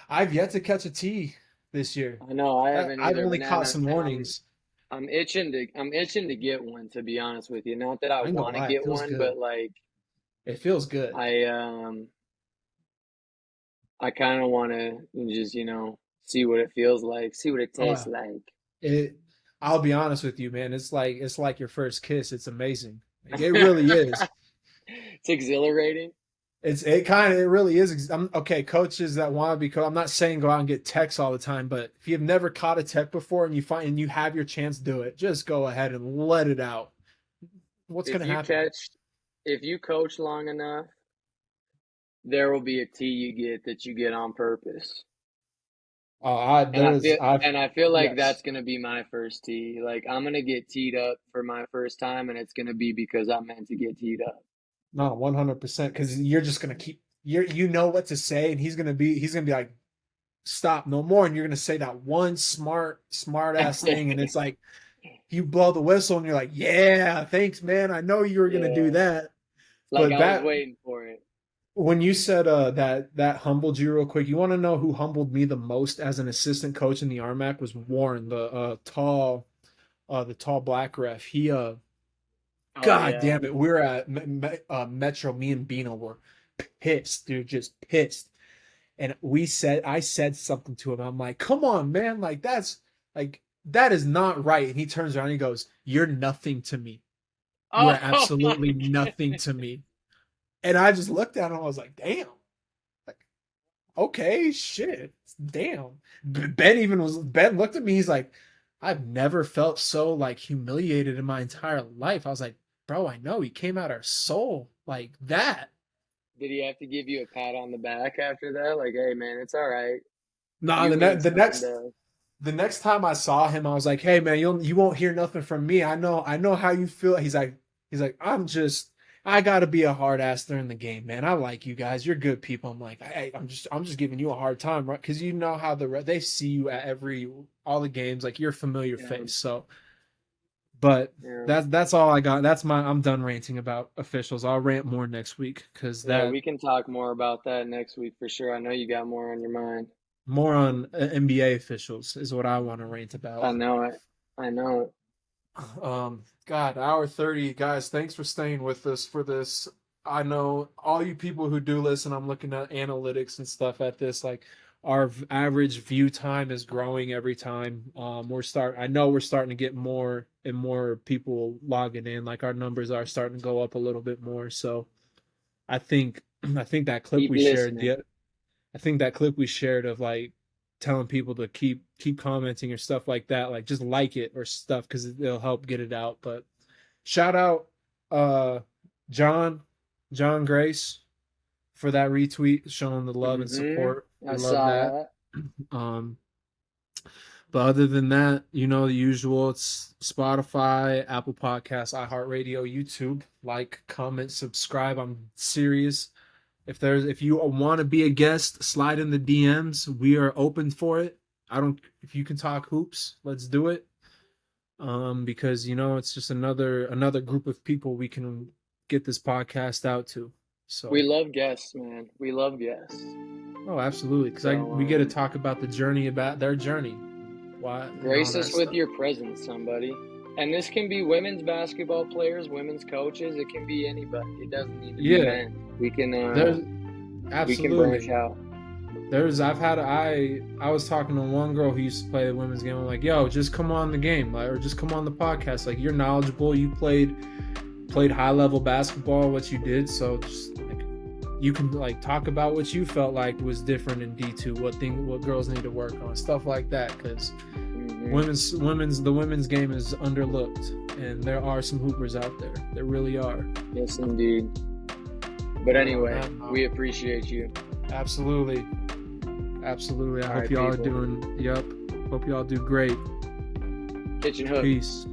I've yet to catch a tee this year.
I know I haven't
I've
either,
only
but man,
caught some warnings.
I'm itching to get one, to be honest with you. Not that I
I ain't gonna
want to
lie, it
get
feels
one,
good.
but like
It feels good.
I I kind of want to just, see what it feels like, see what it tastes
Oh,
like.
it. I'll be honest with you, man. It's like your first kiss. It's amazing. Like, it really is.
It's exhilarating.
It really is. I'm okay. Coaches that want to be coach. I'm not saying go out and get techs all the time, but if you've never caught a tech before and you have your chance, do it. Just go ahead and let it out. What's
If
gonna
you
happen?
catch, if you coach long enough, there will be a tee you get that you get on purpose. And I feel
I've
and I feel like
yes.
that's gonna be my first tee. Like I'm gonna get teed up for my first time, and it's gonna be because I'm meant to get teed up.
No, 100% because you're just gonna keep you know what to say, and he's gonna be like, stop, no more, and you're gonna say that one smart ass thing, and it's like you blow the whistle, and you're like, yeah, thanks, man. I know you were gonna do
Yeah,
that,
like
but
I was
that
waiting for it.
when you said that humbled you real quick, you want to know who humbled me the most as an assistant coach in the RMAC was Warren, the tall black ref.
Oh
God
yeah.
damn it, we were at Metro. Me and Bino were pissed, dude, just pissed. And I said something to him. I'm like, come on, man, like that is not right. And he turns around and he goes, "You're nothing to me. You are
Oh my
absolutely nothing
goodness.
to me." And I just looked at him. I was like, damn. Like, okay, shit, damn. Ben looked at me. He's like, I've never felt so like humiliated in my entire life. I was like, bro, I know he came out our soul like that.
Did he have to give you a pat on the back after that? Like, hey man, it's all right.
Nah,
You mean
the
something
next
to us.
the next time I saw him, I was like, "Hey man, you won't hear nothing from me. I know how you feel." He's like, I gotta be a hard ass during the game, man. I like you guys. You're good people. I'm like, I'm just giving you a hard time, right? Because you know how they see you at all the games, like you're a familiar
Yeah.
face. So But
Yeah.
that's all I got. I'm done ranting about officials. I'll rant more next week because
Yeah,
that
we can talk more about that next week for sure. I know you got more on your mind.
more on NBA officials is what I want to rant about.
I know it. I know it.
God, hour 30, guys. Thanks for staying with us for this. I know all you people who do listen. I'm looking at analytics and stuff at this. Like our average view time is growing every time. I know we're starting to get more and more people logging in. Like our numbers are starting to go up a little bit more. So I think I think that clip
Keep
we shared
listening.
the I think that clip we shared of like telling people to keep commenting or stuff like that, like just like it or stuff because it'll help get it out. But shout out uh John John Grace for that retweet, showing the love and support.
I
We love
saw
that.
that.
Um, but other than that, you know the usual. It's Spotify, Apple Podcasts, iHeartRadio, YouTube. Like, comment, subscribe. I'm serious. If you want to be a guest, slide in the DMs. We are open for it. I don't if you can talk hoops, let's do it. Because it's just another group of people we can get this podcast out to.
We
So,
love guests, man. We love guests.
oh, absolutely, because
So,
we get to talk about the journey, about their journey, why and all
grace
that
us with
stuff.
your presence, somebody. And this can be women's basketball players, women's coaches. It can be anybody. It doesn't need to be
Yeah,
men. We
there's
can branch
absolutely.
out.
I was talking to one girl who used to play the women's game. I'm like, yo, just come on the game, like, or just come on the podcast. Like, you're knowledgeable. You played high level basketball, what you did. So just like you can like talk about what you felt like was different in D2, what girls need to work on, stuff like that. Because the women's game is underlooked, and there are some hoopers out there. There really are.
Yes, indeed. But anyway,
No.
we appreciate you.
Absolutely. Absolutely. I
All
hope
right,
y'all are
people.
doing, yep. Hope y'all do great.
Kitchen Hook.
Peace.